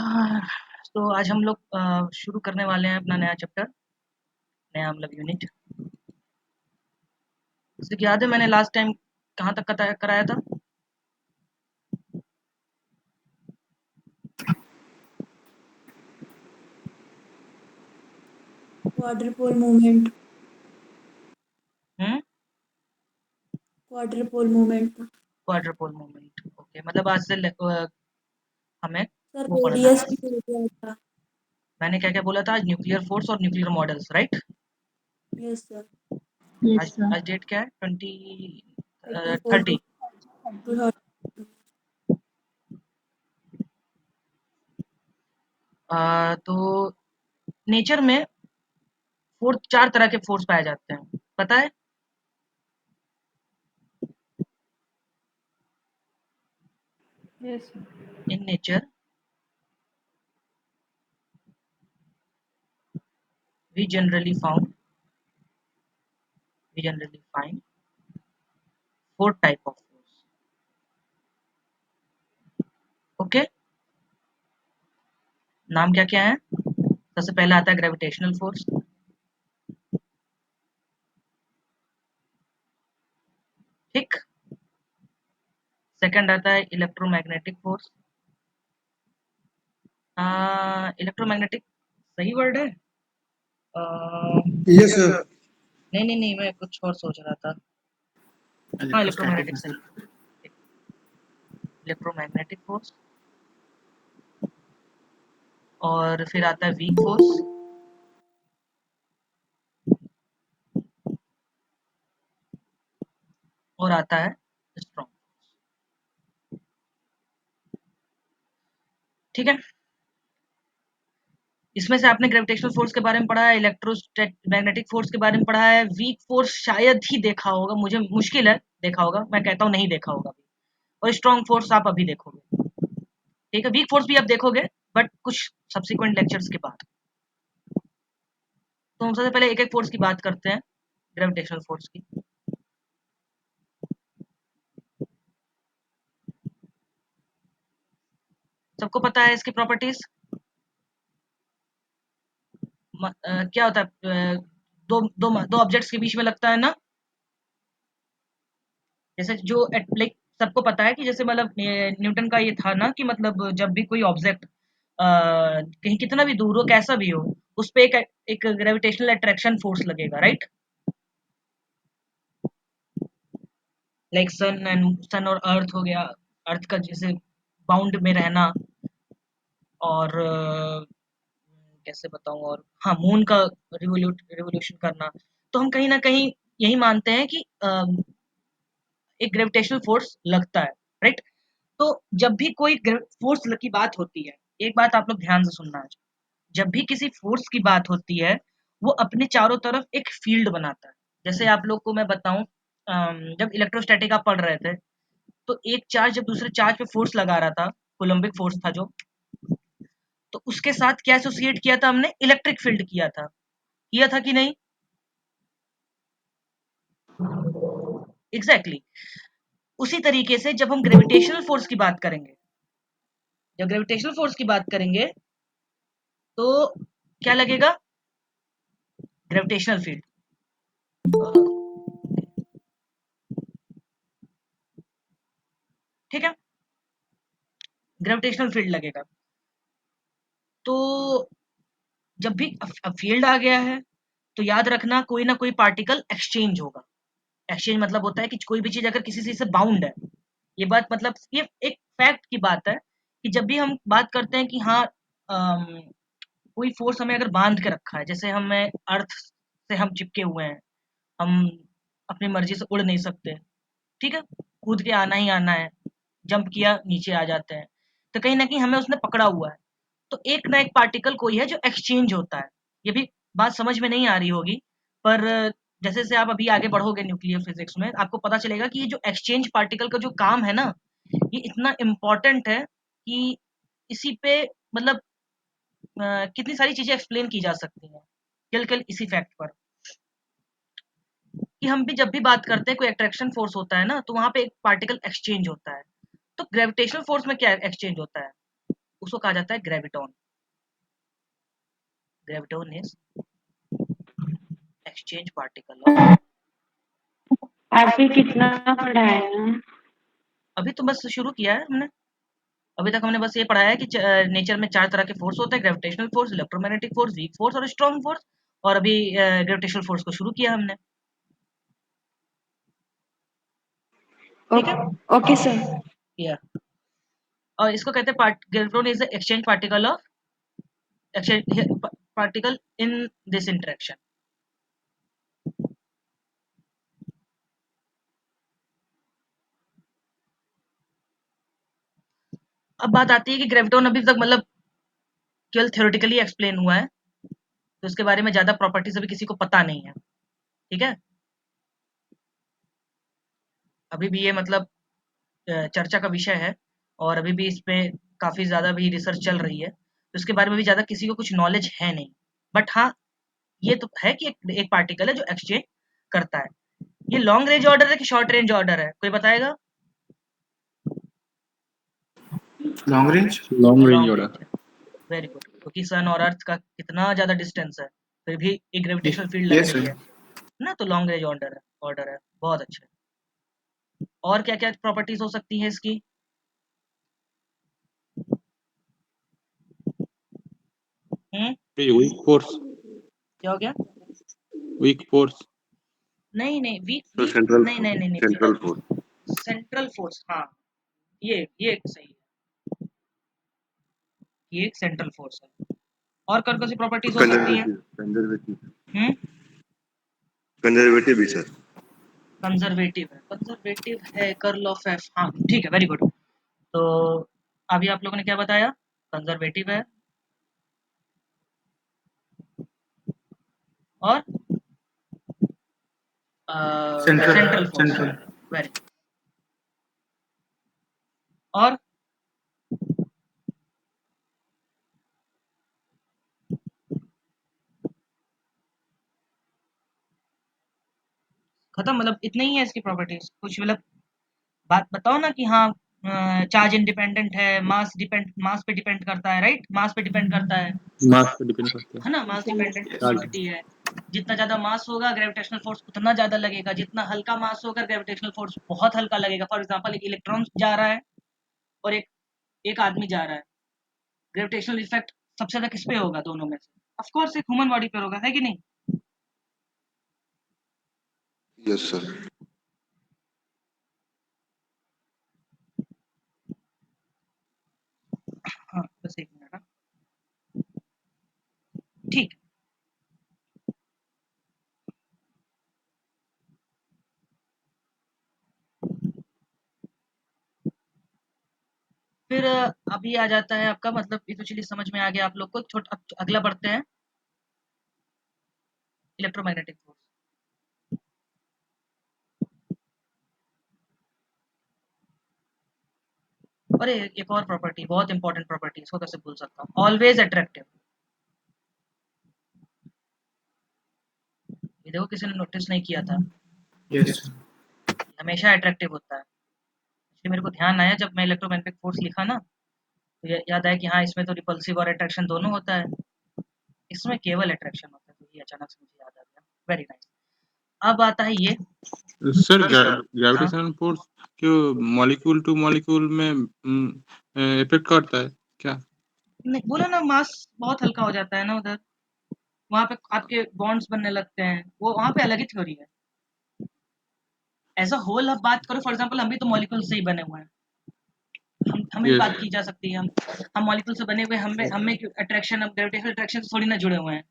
तो आज हम लोग शुरू करने वाले हैं अपना नया चैप्टर, नया मतलब यूनिट। जैसे कि याद है मैंने लास्ट टाइम कहाँ तक कराया था? क्वाड्रपोल मूवमेंट। हम्म, क्वाड्रपोल मूवमेंट। क्वाड्रपोल मूवमेंट। ओके, मतलब आज से हमें सर वो पढ़ना रेडियस है। भी हो गया था। मैंने क्या क्या बोला था? आज न्यूक्लियर फोर्स और nuclear models, right? Yes sir. आज आज डेट क्या है? 34 30। टू 30। तो नेचर में फोर्स, 4 तरह के फोर्स पाए जाते हैं, पता है? Yes in nature we generally found we generally find 4 type of force. Okay, नाम क्या क्या है? सबसे पहला आता है ग्रेविटेशनल फोर्स, ठीक। सेकंड आता है इलेक्ट्रोमैग्नेटिक फोर्स। इलेक्ट्रोमैग्नेटिक सही वर्ड है? Yes sir. नहीं नहीं नहीं, मैं कुछ और सोच रहा था। हाँ, इलेक्ट्रोमैग्नेटिक सही। इलेक्ट्रोमैग्नेटिक फोर्स, और फिर आता है वीक फोर्स, और आता है स्ट्रॉन्ग। ठीक है, इसमें से आपने ग्रेविटेशनल फोर्स के बारे में पढ़ा है, इलेक्ट्रोमैग्नेटिक फोर्स के बारे में पढ़ा है, वीक फोर्स शायद ही देखा होगा, मुझे मुश्किल है देखा होगा, मैं कहता हूँ नहीं देखा होगा अभी। और स्ट्रॉन्ग फोर्स आप अभी देखोगे, ठीक है। वीक फोर्स भी आप देखोगे, बट कुछ सब्सिक्वेंट लेक्चर्स के बाद। तो हम सबसे पहले एक एक फोर्स की बात करते हैं, ग्रेविटेशनल फोर्स की। सबको पता है इसकी प्रॉपर्टीज? क्या होता है? दो ऑब्जेक्ट्स के बीच में लगता है ना, जैसे जो लाइक सबको पता है कि जैसे मतलब न्यूटन का ये था ना कि मतलब जब भी कोई ऑब्जेक्ट कहीं कितना भी दूर हो, कैसा भी हो, उस पे एक ग्रेविटेशनल अट्रैक्शन फोर्स लगेगा, राइट? लाइक सन और अर्थ हो गया, अर्थ का जैसे बाउंड में रहना, और कैसे बताऊं, और हाँ, मून का रिवोल्यूशन करना। तो हम कहीं ना कहीं यही मानते हैं कि एक ग्रेविटेशनल फोर्स लगता है, राइट? तो जब भी कोई फोर्स की बात होती है, एक बात आप लोग ध्यान से सुनना है, जब भी किसी फोर्स की बात होती है, वो अपने चारों तरफ एक फील्ड बनाता है। जैसे आप लोग को मैं बताऊं, जब इलेक्ट्रोस्टैटिक आप पढ़ रहे थे, तो एक चार्ज जब दूसरे चार्ज पे फोर्स लगा रहा था, कोलम्बिक फोर्स था जो, तो उसके साथ क्या एसोसिएट किया था हमने? इलेक्ट्रिक फील्ड किया था कि नहीं? Exactly exactly. उसी तरीके से जब हम ग्रेविटेशनल फोर्स की बात करेंगे, जब ग्रेविटेशनल फोर्स की बात करेंगे, तो क्या लगेगा? Gravitational field. ठीक है, ग्रेविटेशनल फील्ड लगेगा। तो जब भी अब फील्ड आ गया है, तो याद रखना कोई ना कोई पार्टिकल एक्सचेंज होगा। एक्सचेंज मतलब होता है कि कोई भी चीज अगर किसी चीज से बाउंड है, ये बात मतलब ये एक फैक्ट की बात है कि जब भी हम बात करते हैं कि हाँ, अम, कोई फोर्स हमें अगर बांध के रखा है, जैसे हमें अर्थ से हम चिपके हुए हैं, हम अपनी मर्जी से उड़ नहीं सकते, ठीक है, कूद के आना ही आना है, जंप किया नीचे आ जाते हैं, तो कहीं ना कहीं हमें उसने पकड़ा हुआ है। तो एक ना एक पार्टिकल कोई है जो एक्सचेंज होता है। ये भी बात समझ में नहीं आ रही होगी, पर जैसे जैसे आप अभी आगे बढ़ोगे न्यूक्लियर फिजिक्स में, आपको पता चलेगा कि ये जो एक्सचेंज पार्टिकल का जो काम है ना, ये इतना इम्पोर्टेंट है कि इसी पे मतलब कितनी सारी चीजें एक्सप्लेन की जा सकती हैं केवल इसी फैक्ट पर, कि हम भी जब भी बात करते हैं कोई अट्रैक्शन फोर्स होता है ना, तो वहां पे एक पार्टिकल एक्सचेंज होता है। तो ग्रेविटेशनल फोर्स में क्या एक्सचेंज होता है? उसको कहा जाता है graviton. Graviton is exchange particle of. आपने कितना पढ़ाया है? अभी तो बस शुरू किया है हमने। अभी तक हमने बस ये पढ़ा है कि नेचर में 4 तरह के फोर्स होते हैं, gravitational force, electromagnetic force, weak force और स्ट्रॉन्ग फोर्स। और अभी ग्रेविटेशनल फोर्स को शुरू किया हमने। ठीक है। Okay sir. या और इसको कहते हैं graviton is exchange particle of exchange particle in this interaction. अब बात आती है कि ग्रेविटॉन अभी तक मतलब केवल थ्योरेटिकली एक्सप्लेन हुआ है, तो उसके बारे में ज्यादा प्रॉपर्टीज अभी किसी को पता नहीं है। ठीक है। अभी भी ये मतलब चर्चा का विषय है, और अभी भी इस पे काफी ज्यादा भी रिसर्च चल रही है, तो इसके बारे में भी ज्यादा किसी को कुछ नॉलेज है नहीं। बट हाँ, ये तो है कि एक पार्टिकल है जो एक्सचेंज करता है। ये लॉन्ग रेंज ऑर्डर है कि शॉर्ट रेंज ऑर्डर है, कोई बताएगा? Long range. Long range long range order. है। वेरी गुड, क्योंकि सन और अर्थ का कितना ज्यादा डिस्टेंस है, फिर भी एक ग्रेविटेशनल फील्ड लग यस रही सर। है ना, तो लॉन्ग रेंज ऑर्डर है। बहुत अच्छा। और क्या क्या प्रॉपर्टीज हो सकती है इसकी? हम्म। Weak force. क्या हो गया? Weak force. नहीं नहीं, वीक तो वीक सेंट्रल नहीं नहीं नहीं सेंट्रल नहीं, फोर्स। सेंट्रल फोर्स, हाँ। ये सही है, ये एक सेंट्रल फोर्स है। और कौन कौन सी प्रॉपर्टीज हो सकती है? कंजर्वेटिव कंजर्वेटिव हम्म। कंजर्वेटिव भी सर। कंजर्वेटिव है कर्ल ऑफ एफ, हाँ ठीक है, वेरी गुड। तो अभी आप लोगों ने क्या बताया? कंजर्वेटिव है, और सेंट्रल सेंट्रल फोर्स है। सेंट्रल। वेरी। और खत्म, मतलब इतने ही है इसकी प्रॉपर्टीज? कुछ मतलब बात बताओ ना कि हाँ, चार्ज इंडिपेंडेंट है, मास पे डिपेंड करता है, राइट? मास पे डिपेंड करता मास पे डिपेंड करता है ना, मास डिपेंडेंट है। चार्ज। एक्टिविटी है। जितना ज्यादा मास होगा ग्रेविटेशनल फोर्स उतना ज्यादा लगेगा, जितना हल्का मास होगा ग्रेविटेशनल फोर्स बहुत हल्का लगेगा। फॉर एग्जांपल, एक इलेक्ट्रॉन जा रहा है और एक एक आदमी जा रहा है, ग्रेविटेशनल इफेक्ट सबसे ज्यादा किस पे होगा दोनों में से? ऑफ कोर्स एक ह्यूमन बॉडी पे होगा, है कि नहीं? Yes sir. हाँ, बस एक मिनट। हाँ, ठीक। फिर अभी आ जाता है आपका मतलब, ये तो चलिए समझ में आ गया आप लोग को। छोटा अगला बढ़ते हैं, इलेक्ट्रोमैग्नेटिक फोर्स। और एक और प्रॉपर्टी, बहुत इंपॉर्टेंट प्रॉपर्टी, इसको कैसे भूल सकता हूँ, ऑलवेज अट्रैक्टिव। ये देखो, किसी ने नोटिस नहीं किया था, यस। हमेशा अट्रैक्टिव होता है। इसलिए मेरे को ध्यान आया जब मैं इलेक्ट्रोमैग्नेटिक फोर्स लिखा ना, तो याद आया कि हाँ, इसमें तो रिपल्सिव और अट्रैक्शन दोनों होता है, इसमें केवल अट्रैक्शन होता है, तो ये अचानक से मुझे याद आ गया। Very nice. अब आता है ये। सर हाँ, ग्रेविटेशनल फोर्स क्यों मॉलिक्यूल टू मॉलिक्यूल में इफेक्ट करता है क्या? नहीं बोला ना, मास बहुत हल्का हो जाता है ना उधर, वहां पे आपके बॉन्ड्स बनने लगते हैं, वो वहां पे अलग ही थ्योरी है। एज अ होल अब बात करो, फॉर एग्जांपल हम भी तो मॉलिक्यूल से ही बने हुए हैं, हमें भी यस। बात की जा सकती है। हम मॉलिक्यूल से बने हुए, हमें हमें अट्रैक्शन, अब ग्रेविटेशनल अट्रैक्शन से थोड़ी ना जुड़े हुए हैं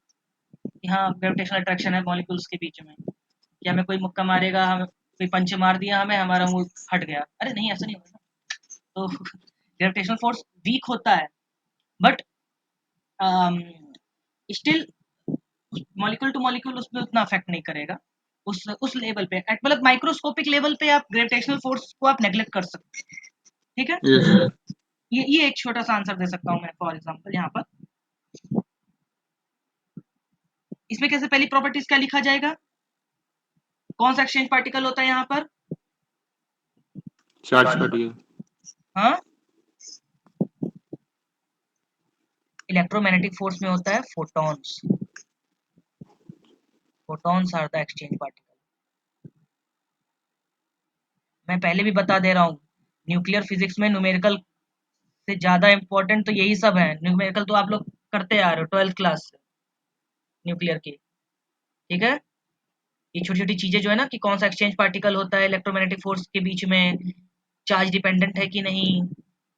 कि हाँ ग्रेविटेशनल अट्रैक्शन है मॉलिक्यूल्स के बीच में, कि हमें कोई मुक्का मारेगा, हम कोई पंच मार दिया हमें, हमारा मुंह हट गया, अरे नहीं, ऐसा नहीं होगा ना। तो ग्रेविटेशनल फोर्स वीक होता है, but still molecule two molecule उसमें उतना अफेक्ट नहीं करेगा। उस लेवल पे, मतलब माइक्रोस्कोपिक लेवल पे आप ग्रेविटेशनल फोर्स को आप नेग्लेक्ट कर सकते हैं। ठीक है। Yes sir. ये एक छोटा सा आंसर दे सकता हूँ मैं, फॉर एग्जांपल यहाँ पर इसमें कैसे, पहली प्रॉपर्टीज क्या लिखा जाएगा? कौन सा एक्सचेंज पार्टिकल होता है यहाँ पर? Charge particle. हाँ, इलेक्ट्रोमैग्नेटिक फोर्स में होता है photons. Photons are the exchange particle. मैं पहले भी बता दे रहा हूँ, न्यूक्लियर फिजिक्स में न्यूमेरिकल से ज्यादा इंपॉर्टेंट तो यही सब है। न्यूमेरिकल तो आप लोग करते आ रहे हो 12th क्लास से न्यूक्लियर की, ठीक है। ये छोटी छोटी चीजें जो है ना कि कौन सा एक्सचेंज पार्टिकल होता है इलेक्ट्रोमैग्नेटिक फोर्स के बीच में, चार्ज डिपेंडेंट है कि नहीं,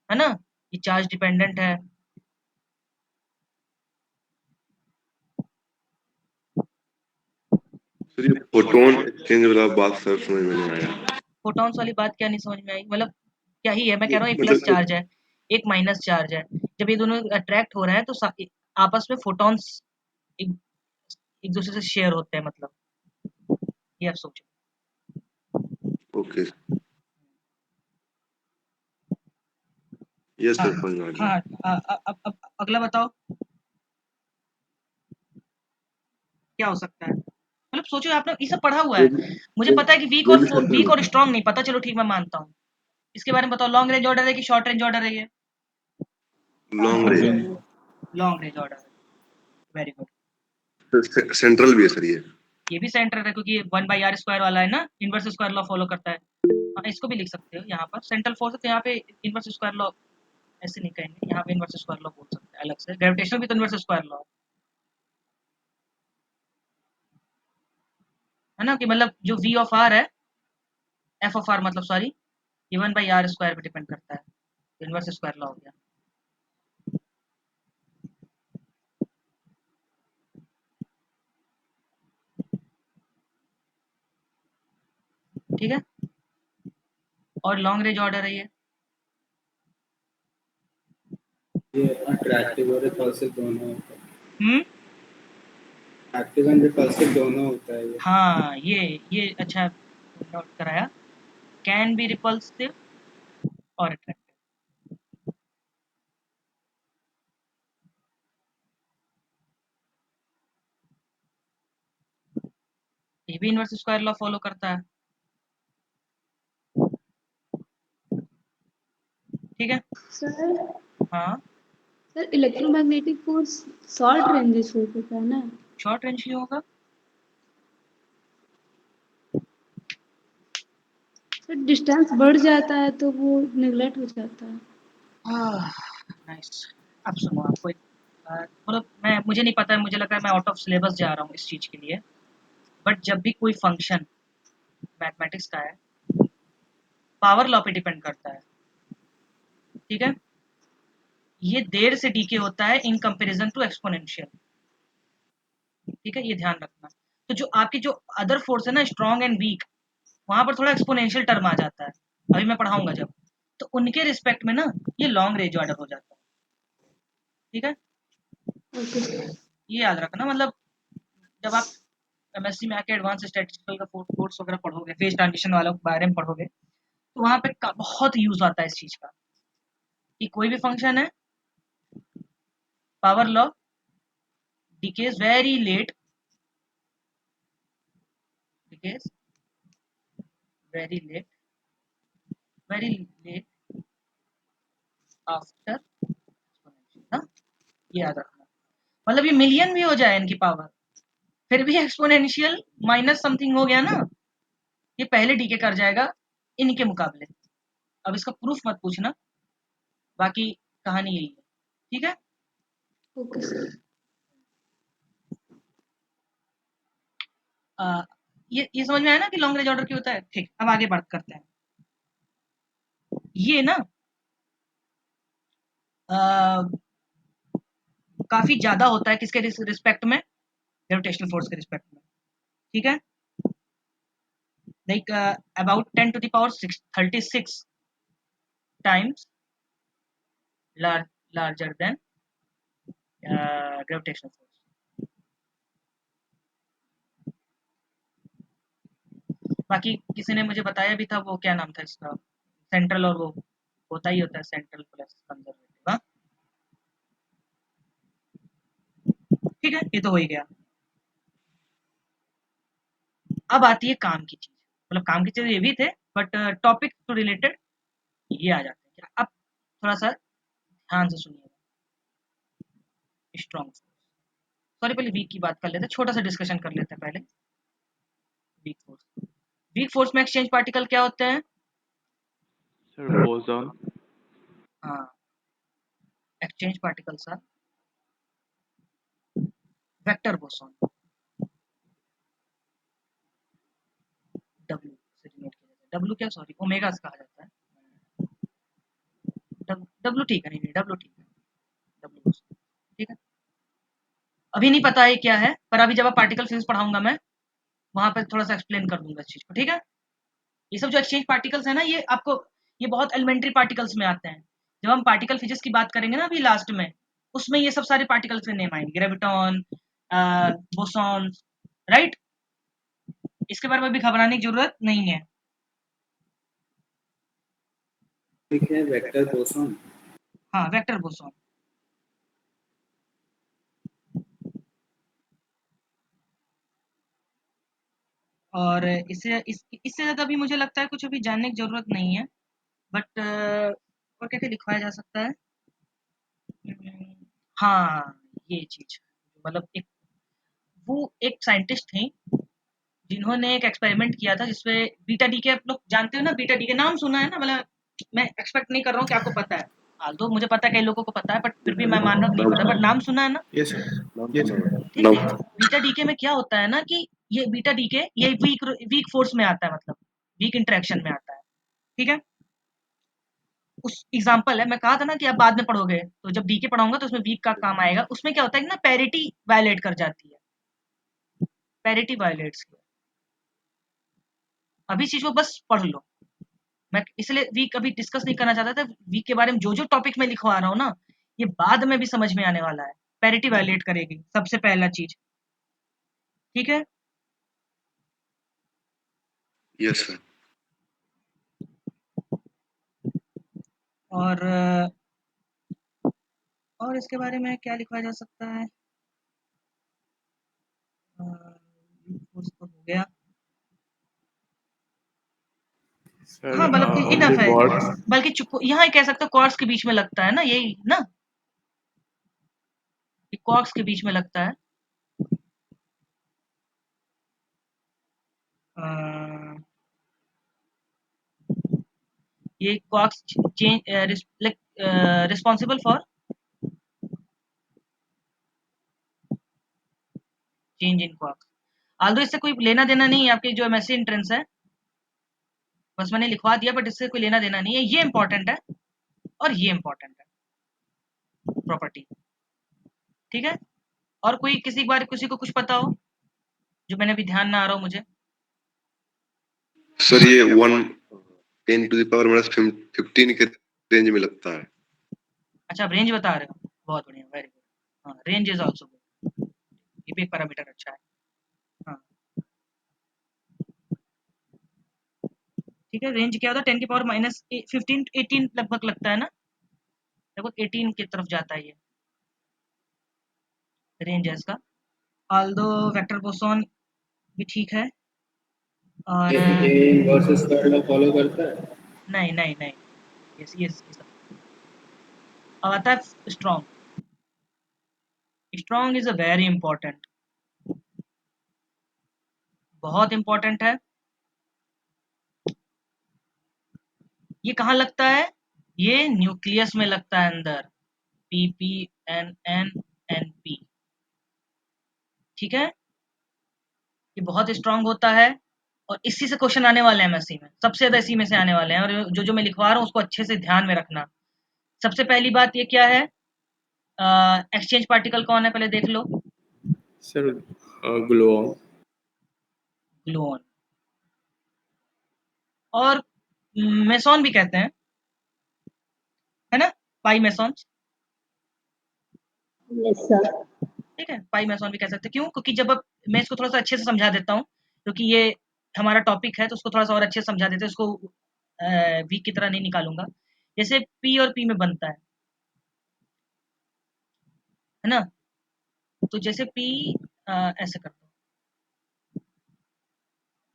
है ना, ये चार्ज डिपेंडेंट है। सर ये फोटोन एक्सचेंज वाला बात सर समझ में नहीं आया। फोटॉन्स वाली बात क्या नहीं समझ में आई? मतलब क्या ही है, मैं कह रहा हूँ एक प्लस मतलब चार्ज है, एक माइनस चार्ज है। जब ये दोनों अट्रैक्ट हो रहे हैं तो आपस में फोटॉन्स एक, एक दूसरे से शेयर होते हैं, मतलब ये आप सोचो। ओके, यस हाँ सर समझ में आ गया। हाँ। अब अगला बताओ क्या हो सकता है। मतलब सोचो, आपने ये सब पढ़ा हुआ वो है, भी मुझे वो, पता है कि वो भी सर वीक समझ और स्ट्रांग नहीं पता, चलो ठीक मैं मानता हूँ। इसके बारे में बताओ, लॉन्ग रेंज ऑर्डर है कि शॉर्ट रेंज ऑर्डर है ये? Long long range. Range. Long range order है, वेरी गुड। सेंट्रल भी है सर ये। ये भी सेंटर है क्योंकि 1/r² वाला है ना, इनवर्स स्क्वायर लॉ फॉलो करता है। हाँ, इसको भी लिख सकते हो यहाँ पर सेंट्रल फोर्स है, तो यहाँ पे इनवर्स स्क्वायर लॉ ऐसे नहीं कहेंगे, यहाँ पे इनवर्स स्क्वायर लॉ बोल सकते हैं अलग से। ग्रेविटेशन भी तो इनवर्स स्क्वायर लॉ है ना, कि मतलब जो v ऑफ r है, f ऑफ r मतलब सॉरी, ये 1/r² पे डिपेंड करता है, इनवर्स स्क्वायर लॉ हो गया। ठीक है, और लॉन्ग रेंज ऑर्डर है ये। अट्रैक्टिव और रिपल्सिव दोनों होता है। हम्म, एक्टिव एंड रिपल्सिव दोनों होता है ये। हाँ ये अच्छा नोट कराया, कैन बी रिपल्सिव और अट्रैक्टिव। ये भी इनवर्स स्क्वायर लॉ फॉलो करता है, ठीक है। सर हाँ, sir electromagnetic force short ranges होता है ना? शॉर्ट रेंज क्यों होगा? सर डिस्टेंस बढ़ जाता है तो वो निगलेक्ट हो जाता है। नाइस। अब सुनो, आपको मतलब मैं मुझे नहीं पता है, मुझे लगा है मैं आउट ऑफ सिलेबस जा रहा हूँ इस चीज़ के लिए। बट जब भी कोई फंक्शन मैथमेटिक्स का है, पावर लॉ पे डिपेंड करता है, ठीक है। ये देर से डीके होता है इन कंपैरिजन टू एक्सपोनेंशियल, ठीक है, ये ध्यान रखना। तो जो आपकी जो अदर फोर्स है ना, स्ट्रॉन्ग एंड वीक, वहां पर थोड़ा एक्सपोनेंशियल टर्म आ जाता है, अभी मैं पढ़ाऊंगा जब। तो उनके रिस्पेक्ट में ना ये लॉन्ग रेंज ऑर्डर हो जाता है, ठीक है। Okay sir. ये याद रखना, मतलब जब आप एमएससी में आके एडवांस स्टैटिस्टिकल का कोर्स वगैरह पढ़ोगे, फेज ट्रांजिशन वालों के बारे में पढ़ोगे, तो वहां पे बहुत यूज आता है इस चीज का, कि कोई भी फंक्शन है, power law decays very late, decays very late, very late after exponential, हाँ, ये याद रखना। मतलब ये मिलियन भी हो जाए इनकी पावर, फिर भी एक्सपोनेंशियल माइनस समथिंग हो गया ना, ये पहले डीके कर जाएगा इनके मुकाबले। अब इसका प्रूफ मत पूछना, बाकी कहानी यही है, ठीक है। Okay sir. आ, ये समझ में आया ना कि लॉन्ग रेंज ऑर्डर क्यों होता है। ठीक, अब आगे बात करते हैं। ये ना आ, काफी ज्यादा होता है किसके रिस्पेक्ट में, ग्रेविटेशनल फोर्स के रिस्पेक्ट में, ठीक है। Like about 10⁻⁶ times larger than gravitational force. बाकी किसी ने मुझे बताया भी था, वो क्या नाम था इसका, सेंट्रल, और वो होता ही होता है सेंट्रल प्लस कंजर्वेटिव, हाँ, ठीक है, ये तो हो ही गया। अब आती है काम की चीज, मतलब काम की चीज ये भी थे, बट टॉपिक टू रिलेटेड ये आ जाते हैं। अब थोड़ा सा ध्यान से सुनिएगा। Strong force. सॉरी, पहले वीक की बात कर लेते हैं, छोटा सा डिस्कशन कर लेते हैं पहले। वीक फोर्स, वीक फोर्स में एक्सचेंज पार्टिकल क्या होते हैं? Sir boson. हाँ, exchange particles are vector boson, W से डिनोट किया जाता है। डब्ल्यू क्या, सॉरी, ओमेगा से कहा जाता है। डब्ल्यू ठीक है, नहीं डब्ल्यू ठीक है, डब्ल्यू ठीक है। अभी नहीं पता है क्या है, पर अभी जब आप पार्टिकल फिजिक्स पढ़ाऊंगा मैं, वहां पर थोड़ा सा एक्सप्लेन कर दूंगा इस चीज को, ठीक है। ये सब जो एक्सचेंज पार्टिकल्स है ना, ये आपको, ये बहुत एलिमेंट्री पार्टिकल्स में आते हैं। जब हम पार्टिकल फिजिक्स की बात करेंगे ना अभी लास्ट में, उसमें ये सब सारे पार्टिकल्स के नेम आएंगे, ग्रेविटॉन, बोसॉन, राइट। इसके बारे में भी घबराने की जरूरत नहीं है। ठीक है, वेक्टर बोसॉन। हाँ, वेक्टर बोसॉन। और इससे ज्यादा भी मुझे लगता है कुछ अभी जानने की जरूरत नहीं है, बट और क्या क्या लिखवाया जा सकता है। हाँ, ये चीज, मतलब वो एक साइंटिस्ट थे जिन्होंने एक एक्सपेरिमेंट किया था जिसमें बीटा डी के, आप लोग जानते हो ना, बीटा डी के नाम सुना है ना, मतलब मैं एक्सपेक्ट नहीं कर रहा हूँ कि आपको पता है, तो मुझे पता है कई लोगों को पता है, बट फिर भी मैं मान रहा हूँ कि नहीं पता, बट नाम सुना है ना। Yes sir, yes sir. ठीक है, बीटा डीके में क्या होता है ना कि ये बीटा डीके ये वीक फोर्स में आता है, मतलब वीक इंटरेक्शन में आता है, ठीक है। उस एग्जांपल है, मैं कहा था ना कि आप बाद में पढ़ोगे, तो जब डीके पढ़ाऊंगा तो उसमें वीक का काम आएगा। उसमें क्या होता है कि ना, पैरिटी वायलेट कर जाती है, पैरिटी वायलेट्स की। अभी चीज को बस पढ़ लो, मैं इसलिए वीक अभी डिस्कस नहीं करना चाहता था। वीक के बारे में जो जो टॉपिक मैं लिखवा रहा हूँ ना, ये बाद में भी समझ में आने वाला है। पैरिटी वायलेट करेगी सबसे पहला चीज, ठीक है। Yes sir. और इसके बारे में क्या लिखा जा सकता है? फोर्स तो हो गया। सर हाँ, मतलब ऑन इनफ द है, क्वार्ट्स। बल्कि यहाँ कह सकते हो क्वार्ट्स के बीच में लगता है ना, यही ना, क्वार्ट्स के बीच में लगता है। अ, ये quartz change responsible for change in quarks. Aldous इससे कोई लेना देना नहीं है आपकी जो एमएससी एंट्रेंस है, बस मैंने लिखवा दिया, बट इससे कोई लेना देना नहीं है। ये इंपॉर्टेंट है और ये इंपॉर्टेंट है, प्रॉपर्टी, ठीक है। और कोई किसी बार किसी को कुछ पता हो जो मैंने अभी ध्यान ना आ रहा हो मुझे? सर ये 1 × 10⁻15 के रेंज में लगता है। अच्छा, आप रेंज बता रहे हो, बहुत बढ़िया, वेरी गुड। हाँ, रेंज इज आल्सो गुड, ये भी एक पैरामीटर अच्छा है। हाँ, ठीक है। रेंज क्या होता है, 10⁻−15 लगभग लगता है ना, लगभग 18 की तरफ जाता है ये रेंज है इसका। आल्दो वेक्टर बोसॉन भी ठीक है। और ये इनवर्स स्क्वायर लॉ फॉलो करता है। नहीं नहीं नहीं, ये सब। अब आता है strong. Strong is a very important, बहुत इंपॉर्टेंट है। ये कहाँ लगता है? ये न्यूक्लियस में लगता है अंदर, PPNNNP, ठीक है। ये बहुत स्ट्रांग होता है और इसी से क्वेश्चन आने वाले हैं एमएससी में, सबसे ज्यादा इसी में से आने वाले हैं। और जो जो मैं लिखवा रहा हूँ उसको अच्छे से ध्यान में रखना। सबसे पहली बात ये क्या है, एक्सचेंज पार्टिकल कौन है पहले देख लो। Sir gluon. ग्लूऑन, और मेसॉन भी कहते हैं, है ना, पाई मेसॉन, यस सर। ठीक है, पाई मेसॉन भी कह सकते हैं। क्यों? क्योंकि जब अब मैं इसको थोड़ा सा अच्छे से समझा देता हूँ, क्योंकि ये हमारा टॉपिक है, तो उसको थोड़ा सा और अच्छे से समझा देते हैं, उसको वीक की तरह नहीं निकालूंगा। जैसे पी और पी में बनता है ना, तो जैसे पी ऐसे करता हूँ,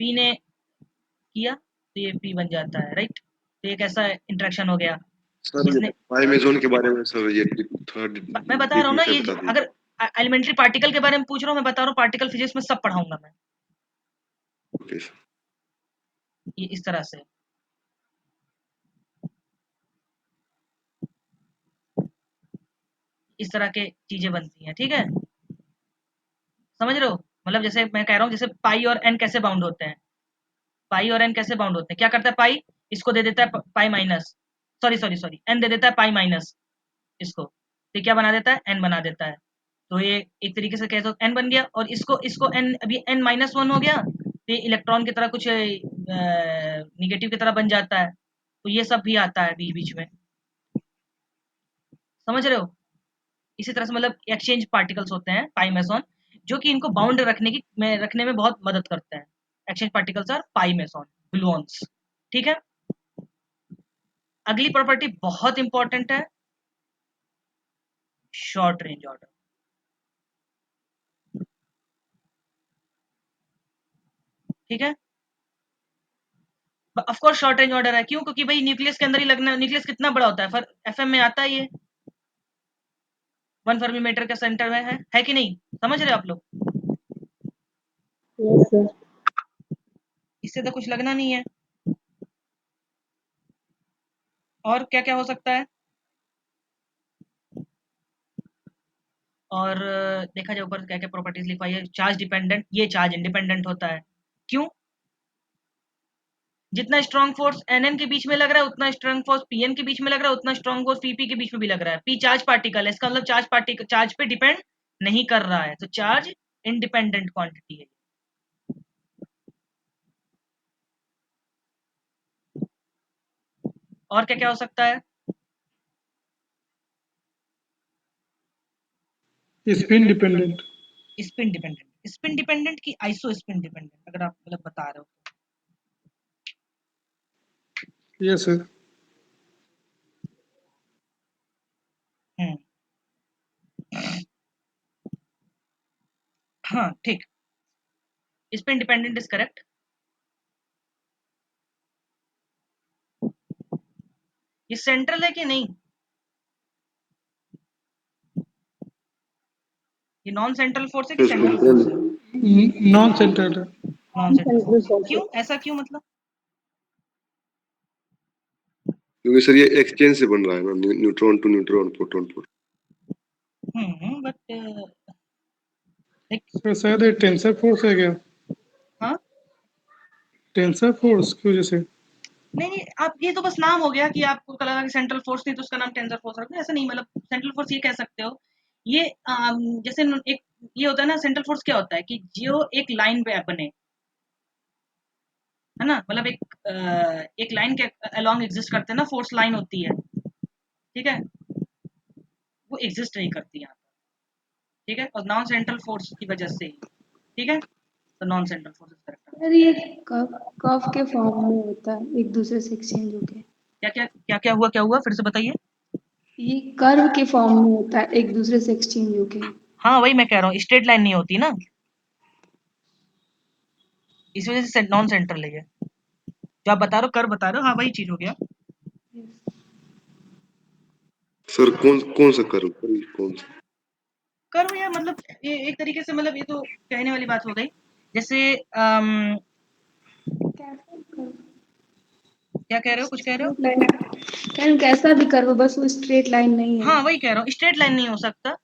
पी ने किया तो ये पी बन जाता है, राइट। तो एक ऐसा इंटरेक्शन हो गया। सर जिसने पाइमेजोन के बारे में सर ये थोड़ा मैं बता रहा हूँ ना, डीप में ये बता दीजिए। अगर एलिमेंट्री पार्टिकल के बारे में पूछ रहा हूँ, मैं बता रहा हूँ पार्टिकल फिजिक्स में सब पढ़ाऊंगा मैं, ओके सर। ये इस तरह से। इस तरह के चीजें बनती हैं, ठीक है, समझ रहे हो? मतलब जैसे मैं कह रहा हूँ, जैसे पाई और एन कैसे बाउंड होते हैं, पाई और एन कैसे बाउंड होते हैं, क्या करता है पाई, इसको दे देता है पाई माइनस, सॉरी एन दे देता है पाई माइनस इसको, तो क्या बना देता है, एन बना देता है। तो ये एक तरीके से कह सकते एन बन गया, और इसको इसको एन, अभी एन माइनस वन हो गया, तो ये इलेक्ट्रॉन की तरह कुछ निगेटिव की तरह बन जाता है, तो ये सब भी आता है बीच बीच में, समझ रहे हो? इसी तरह से मतलब एक्सचेंज पार्टिकल्स होते हैं पाई मेसॉन, जो कि इनको बाउंड रखने में बहुत मदद करते हैं। Exchange particles are pi meson gluons, ठीक है। अगली प्रॉपर्टी बहुत इंपॉर्टेंट है, शॉर्ट रेंज ऑर्डर। ठीक है, of course short range order है, क्यों? क्योंकि भाई न्यूक्लियस के अंदर ही लगना, न्यूक्लियस कितना बड़ा होता है, पर एफएम में आता है ये 1 फर्मी मीटर के सेंटर में है कि नहीं, समझ रहे हो आप लोग? Yes sir. इससे तो कुछ लगना नहीं है। और क्या क्या हो सकता है? और देखा जाए ऊपर क्या क्या प्रॉपर्टीज लिखवाई है, चार्ज डिपेंडेंट, ये चार्ज इंडिपेंडेंट होता है, क्यों? जितना स्ट्रॉन्ग फोर्स एनएन के बीच में लग रहा है, उतना स्ट्रॉन्ग फोर्स पीएन के बीच में लग रहा है, उतना स्ट्रॉन्ग फोर्स पीपी के बीच में भी लग रहा है। पी चार्ज पार्टिकल है, इसका मतलब चार्ज पार्टिकल चार्ज पे डिपेंड नहीं कर रहा है, तो चार्ज इंडिपेंडेंट क्वांटिटी है। और क्या क्या हो सकता है? Spin dependent. Spin dependent, spin dependent की आइसो स्पिन डिपेंडेंट, अगर आप मतलब बता रहे हो। Yes sir. हम्म, हाँ ठीक, स्पिन डिपेंडेंट इज करेक्ट। ये सेंट्रल है कि नहीं? ये नॉन सेंट्रल फोर्स है कि सेंट्रल फोर्स है? Non centred. Non central force, क्यों ऐसा, क्यों मतलब? क्योंकि सर ये एक्सचेंज से बन रहा है ना, neutron to neutron, proton to. But sir शायद ये टेंसर फोर्स है क्या? हाँ, टेंसर फोर्स की वजह से। नहीं आप ये तो बस नाम हो गया कि आपको लगा कि सेंट्रल फोर्स नहीं तो उसका नाम टेंसर फोर्स रख दो, ऐसा नहीं, मतलब सेंट्रल फोर्स ये कह सकते हो। ये जैसे एक ये होता है ना, सेंट्रल फोर्स क्या होता है कि जो एक लाइन पे बने, है ना, मतलब एक लाइन के अलोंग एग्जिस्ट करते हैं ना, फोर्स लाइन होती है, ठीक है, वो एग्जिस्ट नहीं करती यहाँ, ठीक है, और नॉन सेंट्रल फोर्स की वजह से ही, ठीक है, तो non central force correct. Sir ये कफ के फॉर्म में होता है, एक दूसरे से एक्सचेंज होके। क्या हुआ फिर से बताइए। ये कर्व के फॉर्म में होता है, एक दूसरे से एक्सचेंज होके। हाँ वही मैं कह रहा हूँ, स्ट्रेट लाइन नहीं होती ना, इस वजह से नॉन सेंट्रल है ये, जो आप बता रहे हो, कर बता रहे हो, हाँ वही चीज हो गया। सर कौन कौन सा कर्व, कौन सा? कर्व या मतलब ये एक तरीके से, मतलब ये तो कहने वाली बात हो गई, जैसे क्या कह रहे हो, कुछ कह रहे हो? लाइन कैसा भी कर्व, बस वो स्ट्रेट लाइन नहीं है। हाँ वही कह रहा हूँ, स्ट्रेट लाइन नहीं हो सकता।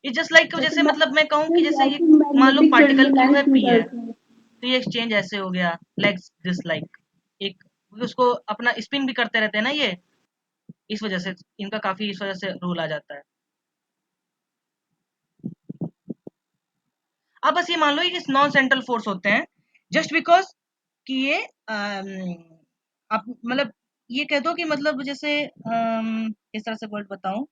ये जस्ट लाइक, जैसे मतलब मैं कहूँ कि जैसे ये मान लो मैग्नेटिक फील्ड पार्टिकल में क्यू है, लाइंस पी है, निकलती हैं। तो ये एक्सचेंज ऐसे हो गया, लाइक दिस, लाइक एक, उसको अपना स्पिन भी करते रहते हैं ना ये, इस वजह से इनका काफी इस वजह से रूल आ जाता है। अब बस ये मान लो कि नॉन सेंट्रल फोर्स होते हैं, जस्ट बिकॉज कि ये आप मतलब ये कह दो कि मतलब जैसे किस तरह से वर्ड बताऊं,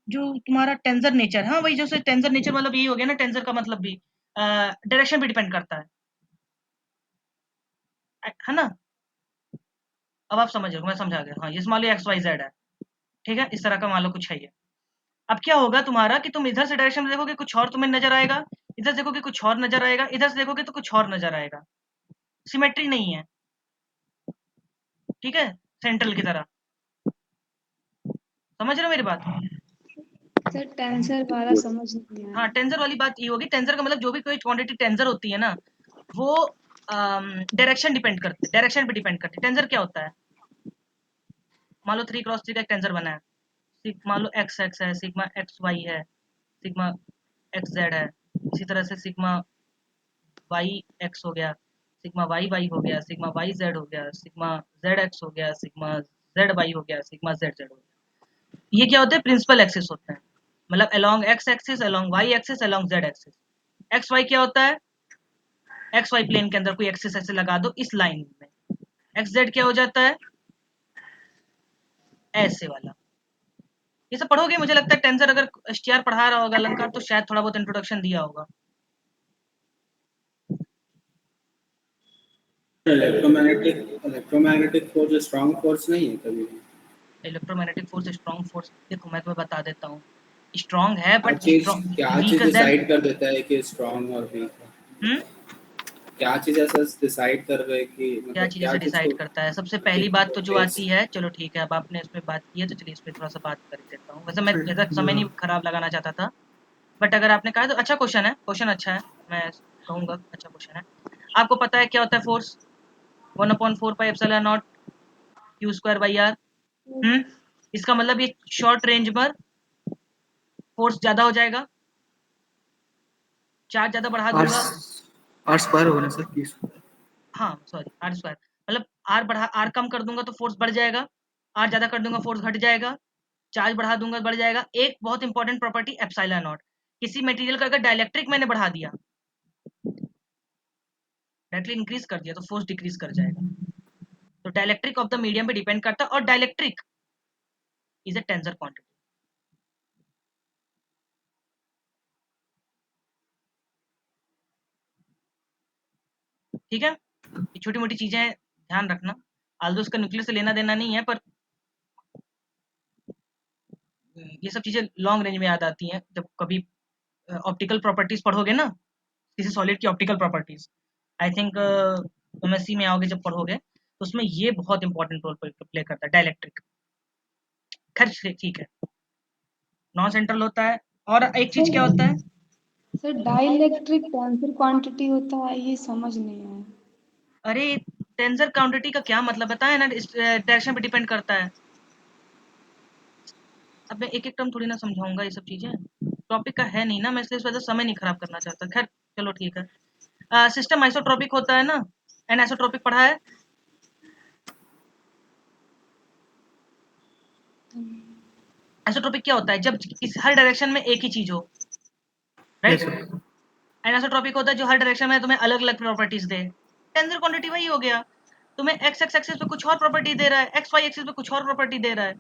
जो तुम्हारा टेंसर नेचर, हाँ वही जैसे टेंसर नेचर, मतलब यही हो गया ना, टेंसर का मतलब भी डायरेक्शन भी डिपेंड करता है ना। अब आप समझ रहे हो, मैं समझा गया, हाँ ये मान लो एक्स वाई जेड है, ठीक है, इस तरह का मान लो कुछ है ये। अब क्या होगा तुम्हारा कि तुम इधर से डायरेक्शन में देखोगे कुछ और तुम्हें नजर आएगा, इधर देखोगे कुछ और नजर आएगा, इधर से देखोगे तो कुछ और नजर आएगा, सिमेट्री नहीं है, ठीक है, सेंट्रल की तरह। समझ रहे हो मेरी बात? सर टेंसर वाला समझ नहीं हाँ, आया। टेंसर वाली बात ये होगी। टेंसर का मतलब जो भी कोई क्वांटिटी टेंसर होती है ना, वो डायरेक्शन पे डिपेंड करती है। टेंसर क्या होता है? मान लो 3x3 का एक टेंसर बना है, मान लो x x है, सिग्मा x y है, सिग्मा x z है, इसी तरह से सिग्मा y x हो गया, सिग्मा y y हो गया, सिग्मा y z हो गया, सिग्मा z x हो गया, सिग्मा z y हो गया, सिग्मा z z हो गया। ये क्या होते हैं? प्रिंसिपल एक्सिस होते हैं, मतलब along x axis, along y axis, along z axis. X Y क्या होता है? एक्स वाई प्लेन के अंदर कोई एक्सिस ऐसे लगा दो इस लाइन में। एक्स जेड क्या हो जाता है? ऐसे वाला। ये सब पढ़ोगे, मुझे लगता है टेंसर अगर एसटीआर पढ़ा रहा होगा अलंकार तो शायद थोड़ा बहुत इंट्रोडक्शन दिया होगा। इलेक्ट्रोमैग्नेटिक फोर्स स्ट्रांग फोर्स नहीं है कभी भी। इलेक्ट्रोमैग्नेटिक फोर्स स्ट्रॉन्ग फोर्स, देखो मैं तुम्हें बता देता हूँ, स्ट्रॉन्ग है क्या बट चीज स्ट्रॉन्ग क्या चीज वीकर देन। डिसाइड कर देता है कि स्ट्रांग और वीक है? क्या चीज ऐसा डिसाइड कर रहे हैं कि क्या मतलब चीज़ क्या से चीज डिसाइड को करता है? सबसे पहली बात तो जो बेस? आती है, चलो ठीक है, अब आपने इसमें बात की है तो चलिए इस पे थोड़ा सा बात कर देता हूँ। वैसे मैं ज़्यादा समय नहीं खराब लगाना चाहता था, बट अगर आपने कहा तो अच्छा क्वेश्चन है, क्वेश्चन अच्छा है, मैं कहूँगा अच्छा क्वेश्चन है। आपको पता है क्या होता है फोर्स? 1/4πε0 Q²/r। इसका मतलब ये शॉर्ट रेंज पर फोर्स ज्यादा हो जाएगा, चार्ज ज्यादा बढ़ा दूंगा। आर स्क्वायर होगा ना सर, की हाँ सॉरी, आर स्क्वायर, मतलब आर कम कर दूंगा तो फोर्स बढ़ जाएगा, आर ज्यादा कर दूंगा फोर्स घट जाएगा, चार्ज बढ़ा दूंगा बढ़ जाएगा। एक बहुत इंपॉर्टेंट प्रॉपर्टी एप्सिलॉन नॉट, किसी मटेरियल का अगर डाइलेक्ट्रिक मैंने बढ़ा दिया, डायरेक्टली इंक्रीज कर दिया तो फोर्स डिक्रीज कर जाएगा। तो डाइलेक्ट्रिक ऑफ द मीडियम पे डिपेंड करता है, और dielectric is a tensor quantity. ठीक है, ये छोटी मोटी चीजें ध्यान रखना, आल्दो उसका न्यूक्लियस से लेना देना नहीं है, पर ये सब चीजें लॉन्ग रेंज में याद आती हैं जब कभी ऑप्टिकल प्रॉपर्टीज पढ़ोगे ना, किसी सॉलिड की optical properties. I think MSc में आओगे जब पढ़ोगे तो उसमें ये बहुत इंपॉर्टेंट रोल प्ले करता है, डाइलेक्ट्रिक। खैर ठीक है, नॉन सेंट्रल होता है। और एक चीज क्या होता है? सर डाइलेक्ट्रिक टेंसर क्वांटिटी होता है, ये समझ नहीं आया। अरे टेंसर क्वांटिटी का क्या मतलब बताया ना, डायरेक्शन पे डिपेंड करता है। अब मैं एक एक टर्म थोड़ी ना समझाऊंगा, ये सब चीजें टॉपिक का है नहीं ना, मैं इसलिए इस वजह से समय नहीं खराब करना चाहता। खैर चलो ठीक है। सिस्टम आइसोट्रोपिक होता है ना, एनआइसोट्रोपिक पढ़ा है? आइसोट्रोपिक क्या होता है? जब हर डायरेक्शन में एक ही चीज हो, राइट। एनिसोट्रॉपिक होता है जो हर डायरेक्शन में तुम्हें अलग अलग प्रॉपर्टीज दे। टेंसर क्वांटिटी वही हो गया, तुम्हें एक्स एक्स एक्सिस पे कुछ और प्रॉपर्टी दे रहा है, एक्स वाई एक्सिस पे कुछ और प्रॉपर्टी दे रहा है।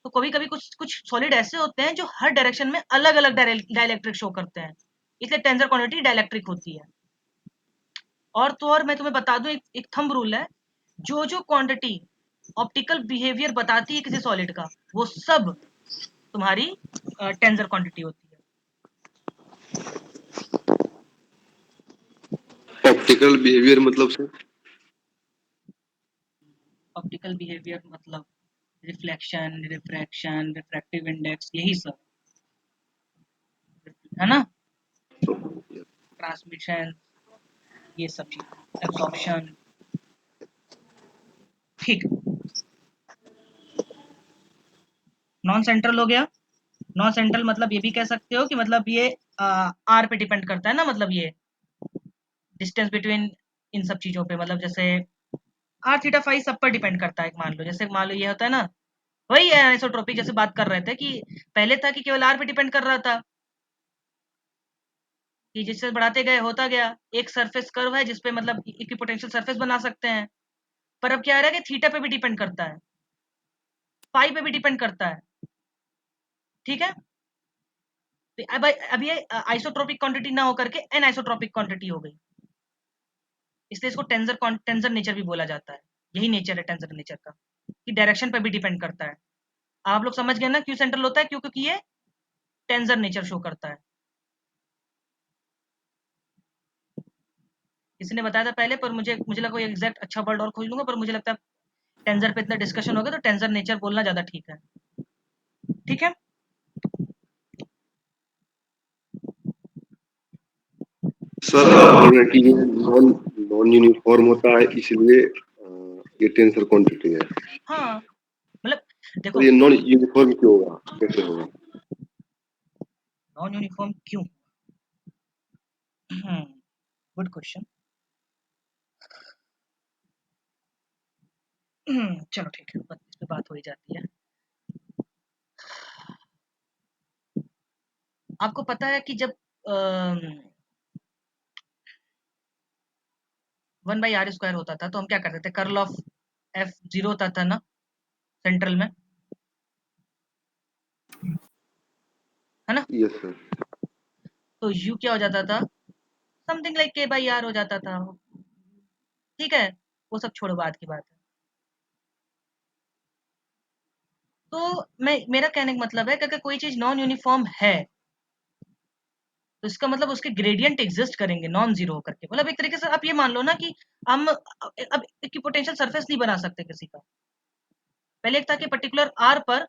तो कभी कभी कुछ कुछ सॉलिड ऐसे होते हैं जो हर डायरेक्शन में अलग अलग डाइलेक्ट्रिक शो करते हैं, इसलिए टेंसर क्वांटिटी डाइलेक्ट्रिक होती है। और तो और मैं तुम्हें बता दूं, एक थंब रूल है, जो जो क्वांटिटी ऑप्टिकल बिहेवियर बताती है किसी सॉलिड का, वो सब तुम्हारी टेंसर क्वांटिटी होती है। ऑप्टिकल बिहेवियर मतलब सर? ऑप्टिकल बिहेवियर मतलब रिफ्लेक्शन, रिफ्रैक्शन, रिफ्रैक्टिव इंडेक्स, यही सब है ना, ट्रांसमिशन, ये सब चीज, एब्जॉर्प्शन। ठीक, नॉन सेंट्रल हो गया। नॉन सेंट्रल मतलब ये भी कह सकते हो कि मतलब ये आर पे डिपेंड करता है ना, मतलब ये डिस्टेंस बिटवीन इन सब चीजों पे, मतलब जैसे आर थीटा फाई सब पर डिपेंड करता है। मान लो जैसे मान लो ये होता है ना, वही है आइसोट्रोपिक, जैसे बात कर रहे थे कि पहले था कि केवल आर पे डिपेंड कर रहा था, कि जिससे बढ़ाते गए होता गया, एक सरफेस कर्व है जिसपे मतलब इक्विपोटेंशियल सरफेस बना सकते हैं। पर अब क्या आ रहा है कि थीटा पे भी डिपेंड करता है, फाई पे भी डिपेंड करता है। ठीक है, तो अब ये आइसोट्रोपिक क्वांटिटी ना होकर के एन आइसोट्रोपिक क्वांटिटी हो गई, इसलिए इसको टेंसर नेचर भी बोला जाता है। यही नेचर है टेंसर नेचर का, कि डायरेक्शन पे भी डिपेंड करता है। आप लोग समझ गए ना क्यों सेंट्रल होता है? क्यों? क्योंकि ये टेंसर नेचर शो करता है। किसी ने बताया था पहले, पर मुझे लगा एग्जैक्ट अच्छा वर्ड और खोज लूंगा, पर मुझे लगता है टेंसर पे इतना डिस्कशन होगा तो टेंसर नेचर बोलना ज्यादा ठीक है। ठीक है, सर बोल रहे हैं कि ये नॉन नॉन यूनिफॉर्म होता है इसलिए ये टेंसर क्वांटिटी है। हाँ मतलब तो देखो ये नॉन यूनिफॉर्म क्यों होगा, कैसे होगा? नॉन यूनिफॉर्म क्यों? Good question. चलो ठीक है, इस पे बात हो ही जाती है। आपको पता है कि जब 1/r² होता था तो हम क्या करते थे, कर्ल ऑफ f 0 होता था ना सेंट्रल में, है ना? Yes sir. तो u क्या हो जाता था, समथिंग लाइक k/r हो जाता था। ठीक है, वो सब छोड़ो, बात की बात है। तो मेरा कहने का मतलब है कि अगर कोई चीज नॉन यूनिफॉर्म है तो इसका मतलब उसके ग्रेडियंट एग्जिस्ट करेंगे नॉन जीरो होकर के। मतलब एक तरीके से आप ये मान लो ना कि हम अब इक्विपोटेंशियल सरफेस नहीं बना सकते किसी का। पहले एक था कि पर्टिकुलर आर पर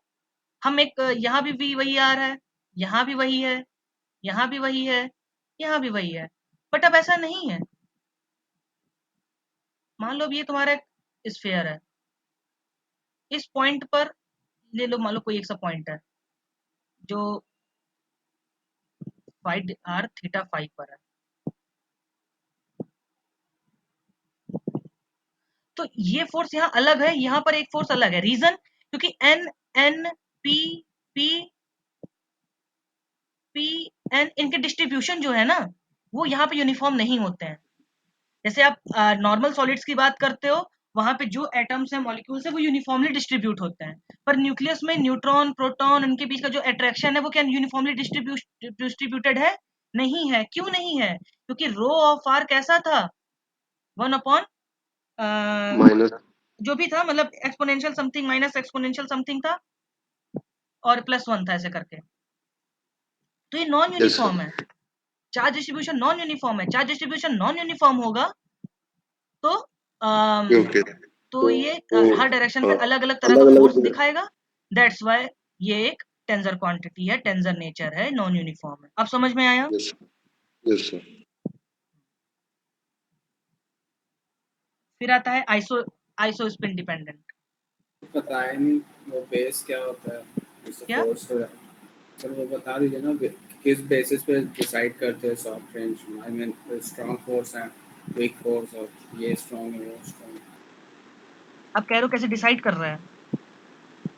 हम एक यहाँ भी वही आर है, यहाँ भी वही है, यहाँ भी वही है, यहाँ भी वही है, बट अब ऐसा नहीं है। मान लो अब ये तुम्हारा स्फीयर है, इस पॉइंट पर ले लो, मान लो कोई एक सा पॉइंट है जो फाइव आर थीटा 5 पर है। तो ये फोर्स यहाँ अलग है, यहाँ पर एक फोर्स अलग है। रीजन क्योंकि N N P P P N इनके डिस्ट्रीब्यूशन जो है ना वो यहाँ पे यूनिफॉर्म नहीं होते हैं। जैसे आप नॉर्मल सॉलिड्स की बात करते हो, वहां पे जो एटम्स हैं, मॉलिक्यूल्स है, वो यूनिफॉर्मली डिस्ट्रीब्यूट होते हैं। पर न्यूक्लियस में न्यूट्रॉन प्रोटॉन उनके बीच का जो अट्रैक्शन है वो क्या यूनिफॉर्मली डिस्ट्रीब्यूटेड है? नहीं है। क्यों नहीं है? क्योंकि रो ऑफ आर कैसा था, 1/, माइनस जो भी था, मतलब exponential something minus exponential something था और +1 था, ऐसे करके। तो ये नॉन यस यूनिफॉर्म सर। है, चार्ज डिस्ट्रीब्यूशन नॉन यूनिफॉर्म है। चार्ज डिस्ट्रीब्यूशन नॉन यूनिफॉर्म होगा तो ओके। तो ये तो हर डायरेक्शन पे अलग अलग तरह का अलग फोर्स अलग दिखाएगा। दैट्स वाई ये एक टेंसर क्वांटिटी है, टेंसर नेचर है, नॉन यूनिफॉर्म है। अब समझ में आया? Yes yes sir. फिर आता है आइसो स्पिन डिपेंडेंट। पता है नहीं वो बेस क्या होता है, जैसे क्या? फोर्स है। सर वो बता दीजिए ना किस बेसिस पे डिसाइड करते हैं soft range. I mean strong force है, वीक फोर्स, और ये स्ट्रॉन्ग है वो स्ट्रॉन्ग। अब कह रहे हो कैसे डिसाइड कर रहा है?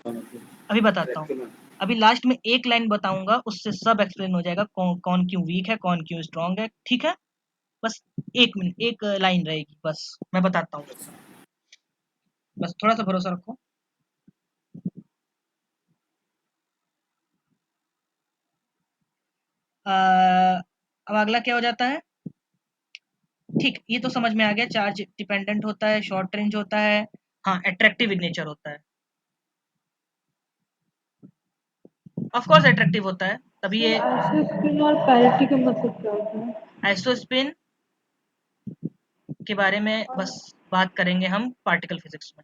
मतलब अभी बताता हूँ। इलेक्ट्रोमैन अभी लास्ट में एक लाइन बताऊंगा, उससे सब एक्सप्लेन हो जाएगा, कौन कौन क्यों वीक है, कौन क्यों स्ट्रांग है। ठीक है, बस 1 मिनट, एक लाइन रहेगी, बस मैं बताता हूँ उसको। बस थोड़ा सा भरोसा रखो। अब अगला क्या हो जाता है? ठीक, ये तो समझ में आ गया, चार्ज डिपेंडेंट होता है, शॉर्ट रेंज होता है, हाँ एट्रैक्टिव इन नेचर होता है। ऑफ कोर्स एट्रैक्टिव होता है, तभी सर ये आइसोस्पिन और पैरिटी का मतलब क्या होता है? आइसोस्पिन के बारे में बस बात करेंगे हम पार्टिकल फिजिक्स में।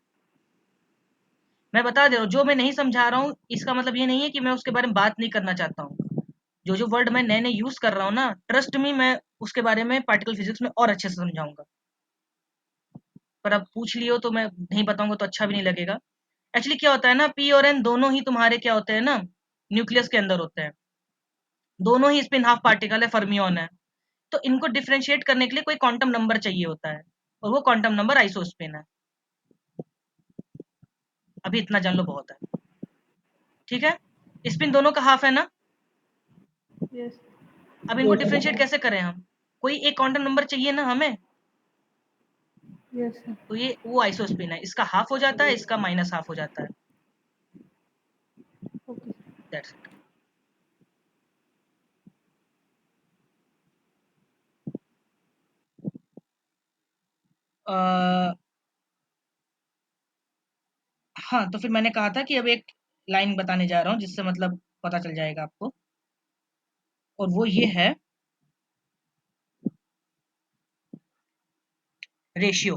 मैं बता दे रहा हूँ, जो मैं नहीं समझा रहा हूँ इसका मतलब ये नहीं है कि मैं उसके बारे में बात नहीं करना चाहता हूँ। जो जो वर्ड मैं नए नए यूज कर रहा हूँ ना, ट्रस्ट मी, मैं उसके बारे में पार्टिकल फिजिक्स में और अच्छे से समझाऊंगा। पर अब पूछ लियो तो मैं नहीं बताऊंगा तो अच्छा भी नहीं लगेगा। एक्चुअली क्या होता है ना, पी और एन दोनों ही तुम्हारे क्या होते हैं ना, न्यूक्लियस के अंदर होते हैं। दोनों ही स्पिन हाफ पार्टिकल है, फर्मियन है। तो इनको डिफ्रेंशिएट करने के लिए कोई क्वांटम नंबर चाहिए होता है, और वो क्वांटम नंबर आइसोस्पिन है। अभी इतना जान लो बहुत है। ठीक है, स्पिन दोनों का हाफ है ना। यस अब इनको डिफ्रेंशिएट कैसे करें हम? कोई एक क्वांटम नंबर चाहिए ना हमें, यस सर। तो ये वो आइसोस्पिन है। इसका हाफ हो जाता है, इसका माइनस हाफ हो जाता है। ओके। That's it. हाँ, तो फिर मैंने कहा था कि अब एक लाइन बताने जा रहा हूँ जिससे मतलब पता चल जाएगा आपको, और वो ये है ratio.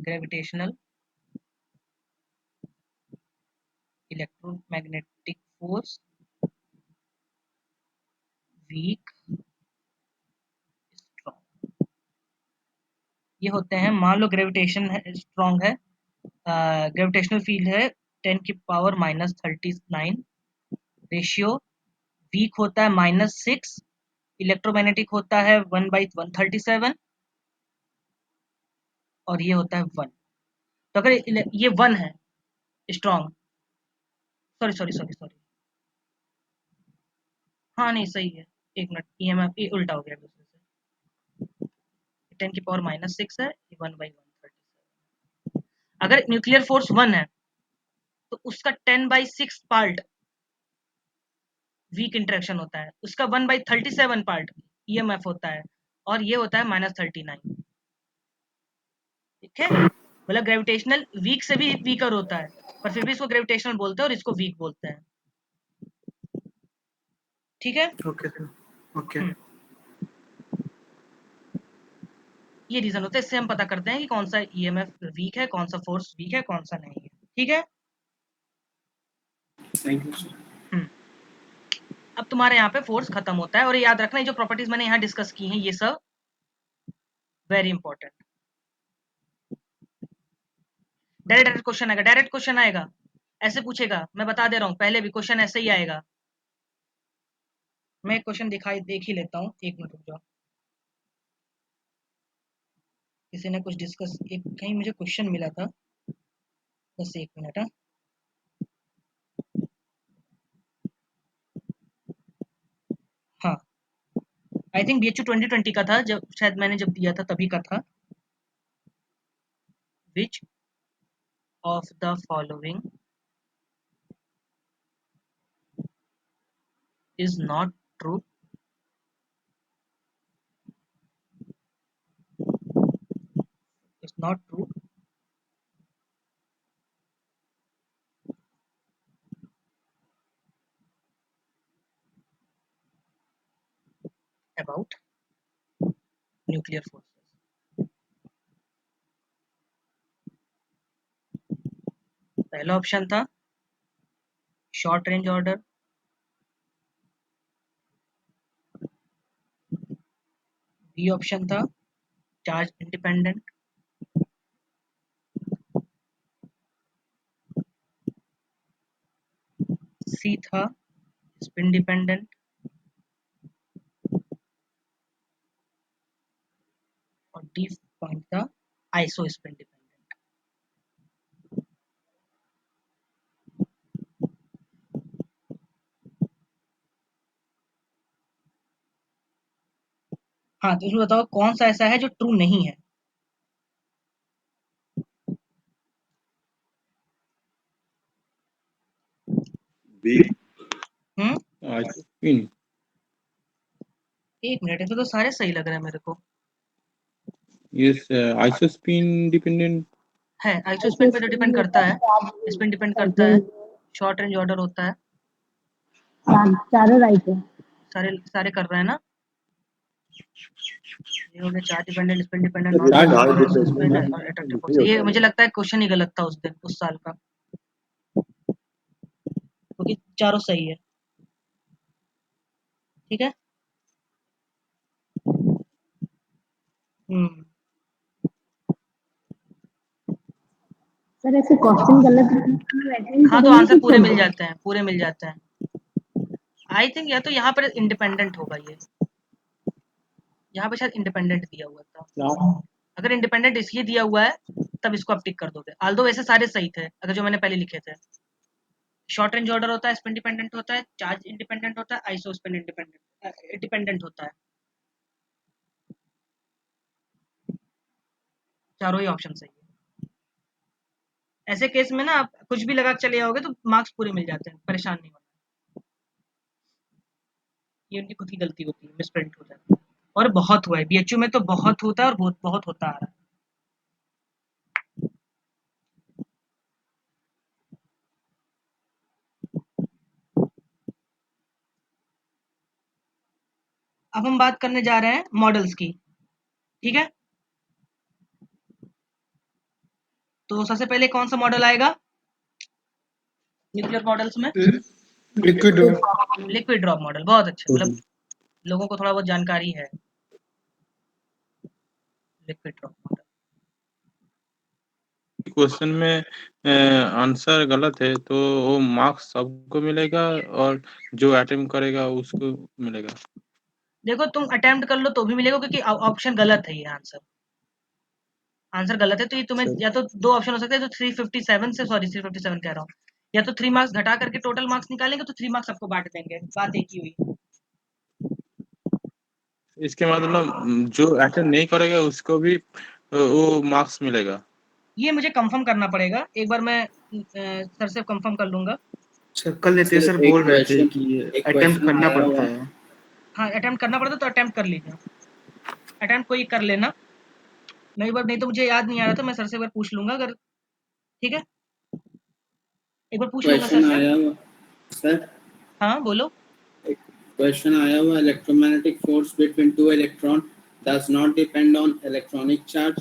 Gravitational electromagnetic force week strong. ये होते हैं, मान लो ग्रेविटेशन स्ट्रॉन्ग है, ग्रेविटेशनल फील्ड है 10⁻⁻39, रेशियो वीक होता है -6, इलेक्ट्रोमैग्नेटिक होता है 1/137 और ये होता है 1। तो अगर ये 1 है स्ट्रॉन्ग, सॉरी, हाँ नहीं सही है, एक मिनट, ईएमएफ ये उल्टा हो गया दूसरे से, 10⁻⁻6 है, 1/137। अगर न्यूक्लियर फोर्स 1 है तो उसका 10/6 पार्ट वीक इंटरेक्शन होता है, उसका 1/37 पार्ट ईएमएफ होता है, और ये होता है -39। ठीक है, मतलब ग्रेविटेशनल वीक से भी वीकर होता है, पर फिर भी इसको ग्रेविटेशनल बोलते हैं और इसको वीक बोलते हैं। ठीक है, ओके सर, ओके। ये रीजन होता है, इससे हम पता करते हैं कि कौन सा ईएमएफ वीक है, कौन सा फोर्स वीक है, कौन सा नहीं है। ठीक है, थैंक यू सर। अब तुम्हारे यहाँ पे फोर्स खत्म होता है, और याद रखना ये जो प्रॉपर्टीज मैंने यहाँ डिस्कस की हैं ये सब वेरी इंपॉर्टेंट। डायरेक्ट क्वेश्चन आएगा, डायरेक्ट क्वेश्चन आएगा, ऐसे पूछेगा, मैं बता दे रहा हूँ, पहले भी क्वेश्चन ऐसे ही आएगा। मैं क्वेश्चन देख ही लेता हूँ, एक मिनट रुक जाओ। किसी ने कुछ डिस्कस, एक कहीं मुझे क्वेश्चन मिला था, बस एक मिनट। हाँ, आई थिंक BHU 2020 का था, जब शायद मैंने जब दिया था तभी का था। Which of the following is not true about nuclear forces। पहला ऑप्शन था short range order, B option था चार्ज इंडिपेंडेंट, सी था स्पिन डिपेंडेंट, और डी पॉइंट था आइसो स्पिन डिपेंडेंट। हाँ, तो इसमें बताओ कौन सा ऐसा है जो ट्रू नहीं है। बी। आइसोस्पिन। एक मिनट, इसमें तो सारे सही लग रहे हैं मेरे को। यस, आइसोस्पिन डिपेंडेंट है, आइसो स्पिन पे तो डिपेंड करता है, स्पिन डिपेंड करता है, शॉर्ट रेंज ऑर्डर होता है। चारों राइट है। सारे कर रहे हैं ना, ये हो गया चार्ज डिपेंडेंट, स्पिन डिपेंडेंट, ये non charge force, dependent spin है, और अट्रैक्टिव नहीं फोर्स। ये होता है। मुझे लगता है क्वेश्चन ही गलत था उस दिन, उस साल का, क्योंकि चारों सही है। ठीक है, सर ऐसे क्वेश्चन गलत वैसे ही हाँ तो करेंगे आंसर कि पूरे सब मिल जाते हैं, पूरे मिल जाते हैं। आई थिंक या तो यहाँ पर इंडिपेंडेंट होगा, ये यहाँ पे शायद इंडिपेंडेंट दिया हुआ था। अगर इंडिपेंडेंट इसलिए दिया हुआ है तब इसको आप टिक कर दोगे, आल्दो वैसे सारे सही थे अगर जो मैंने पहले लिखे थे। शॉर्ट रेंज ऑर्डर होता है, स्पिन डिपेंडेंट होता है, चार्ज इंडिपेंडेंट होता है, आइसो स्पिन इंडिपेंडेंट डिपेंडेंट होता है। चारों ही ऑप्शन सही है। ऐसे केस में ना आप कुछ भी लगा के चले जाओगे तो मार्क्स पूरे मिल जाते हैं, परेशान नहीं होना। ये उनकी खुद की गलती होती है, मिसप्रिंट हो जाता है, और बहुत हुआ है BHU में तो, बहुत होता है और बहुत बहुत होता आ रहा है। अब हम बात करने जा रहे हैं मॉडल्स की। ठीक है, तो सबसे पहले कौन सा मॉडल आएगा न्यूक्लियर मॉडल्स में? Liquid liquid drop model. बहुत अच्छा, मतलब लोगों को थोड़ा बहुत जानकारी है लिक्विड ड्रॉप मॉडल। क्वेश्चन में आंसर गलत है तो वो मार्क्स सबको मिलेगा और जो अटेम्प्ट करेगा उसको मिलेगा। देखो तुम अटेम्प्ट कर लो तो भी मिलेगा, क्योंकि ऑप्शन गलत है, ये आंसर गलत है। तो ये तुम्हें या तो दो ऑप्शन हो सकते हैं, तो 357 से, सॉरी 357 कह रहा हूँ, या तो 3 मार्क्स घटा करके टोटल मार्क्स निकालेंगे तो 3 मार्क्स सबको बांट देंगे, बात एक ही हुई। इसके मतलब जो अटेम्प्ट नहीं करेगा उसको भी वो मार्क्स मिलेगा। ये मुझे कंफर्म करना पड़ेगा, एक बार मैं सर से कंफर्म कर लूंगा। सर कल नितेश सर सर एक बोल रहे थे क्वेश्चन कि एक अटेम्प्ट क्वेश्चन करना आया पड़ता हुआ है। हाँ अटेम्प्ट करना पड़ता तो अटेम्प्ट कर लीजिए, अटेम्प्ट कोई कर लेना। मैं एक बार, नहीं तो मुझे याद नहीं आ रहा था, मैं सर से एक बार पूछ लूंगा अगर, ठीक है एक बार पूछ लूंगा सर क्वेश्चन से। आया हुआ सर, हाँ बोलो। एक क्वेश्चन आया हुआ, electromagnetic force between two electron does not depend on electronic charge,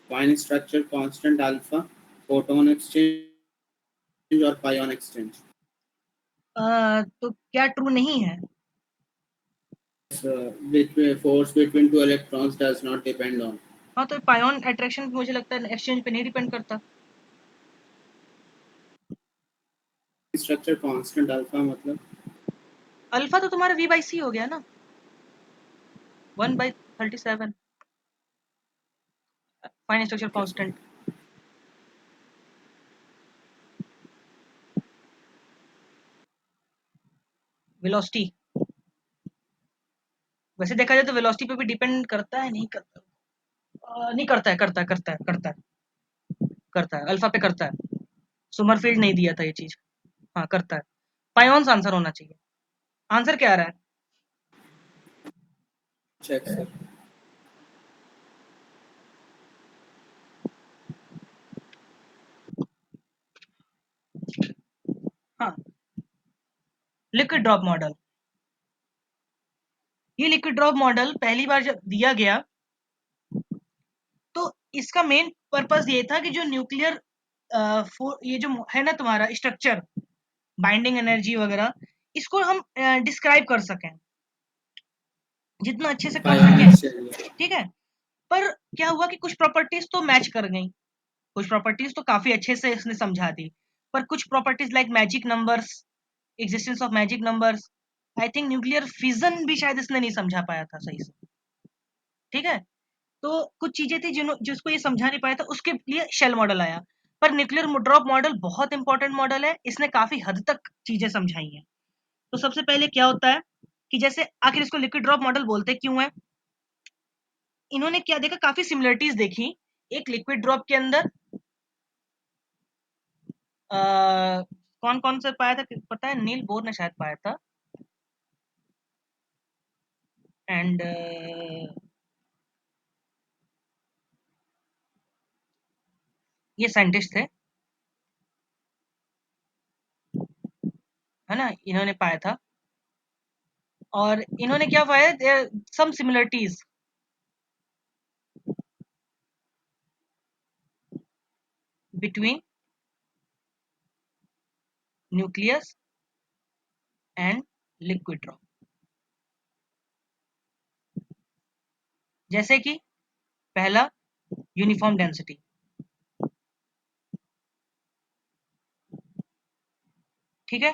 fine structure constant alpha, photon exchange और pion exchange। तो क्या ट्रू नहीं है? Between force between two electrons does not depend on। हाँ तो पायोन अट्रैक्शन मुझे लगता है एक्सचेंज पे नहीं डिपेंड करता। स्ट्रक्चर कांस्टेंट अल्फा मतलब अल्फा तो तुम्हारा v/c हो गया ना, 1/37 फाइन स्ट्रक्चर कांस्टेंट। वेलोसिटी, वैसे देखा जाए तो वेलोसिटी पे भी डिपेंड करता है, नहीं करता? नहीं करता है, करता है अल्फा पे करता है। सुमरफील्ड नहीं दिया था ये चीज। हाँ करता है। पायोन्स आंसर होना चाहिए। आंसर क्या आ रहा है? Check sir. हाँ लिक्विड ड्रॉप मॉडल। ये लिक्विड ड्रॉप मॉडल पहली बार जब दिया गया तो इसका मेन पर्पस ये था कि जो न्यूक्लियर ये जो है ना तुम्हारा स्ट्रक्चर, बाइंडिंग एनर्जी वगैरह, इसको हम डिस्क्राइब कर सकें जितना अच्छे से कर पायोन सकें, एक्सचेंज। ठीक है। पर क्या हुआ कि कुछ प्रॉपर्टीज तो मैच कर गई, कुछ प्रॉपर्टीज तो काफी अच्छे से इसने समझा दी, पर कुछ properties like magic numbers, existence of magic numbers, I think nuclear fission भी शायद इसने नहीं समझा पाया था सही से, ठीक है। तो कुछ चीजें थी जिसको ये समझा नहीं पाया था, उसके लिए शेल मॉडल आया। पर न्यूक्लियर ड्रॉप मॉडल बहुत इंपॉर्टेंट मॉडल है, इसने काफी हद तक चीजें समझाई हैं। तो सबसे पहले क्या होता है कि जैसे आखिर इसको लिक्विड ड्रॉप मॉडल बोलते क्यों है, इन्होंने क्या देखा, काफी सिमिलरिटीज देखी एक लिक्विड ड्रॉप के अंदर। कौन कौन से पाया था पता है? नील बोर ने शायद पाया था, एंड ये साइंटिस्ट थे, है ना, इन्होंने पाया था। और इन्होंने क्या पाया, some similarities between nucleus and liquid drop. जैसे कि पहला यूनिफॉर्म डेंसिटी, ठीक है,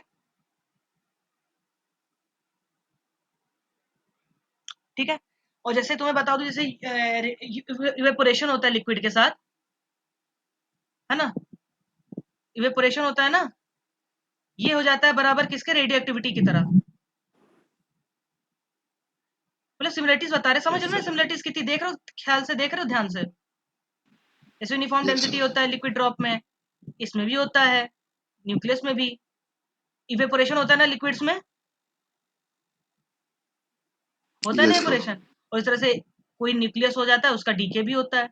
ठीक है। और जैसे तुम्हें बता दूं, जैसे इवेपोरेशन होता है लिक्विड के साथ, है ना, इवेपोरेशन होता है ना, ये हो जाता है बराबर किसके, रेडियो एक्टिविटी की तरह। मतलब सिमिलरिटीज बता रहे, समझ रहे हो ना सिमिलरिटीज कितनी, देख रहे हो, ख्याल से देख रहे हो, ध्यान से। जैसे यूनिफॉर्म डेंसिटी होता है लिक्विड ड्रॉप में, इसमें भी होता है, न्यूक्लियस में भी। इवेपोरेशन होता है ना लिक्विड्स में, होता है ना यस सर। इवेपोरेशन। और इस तरह से कोई न्यूक्लियस हो जाता है, उसका डीके भी होता है।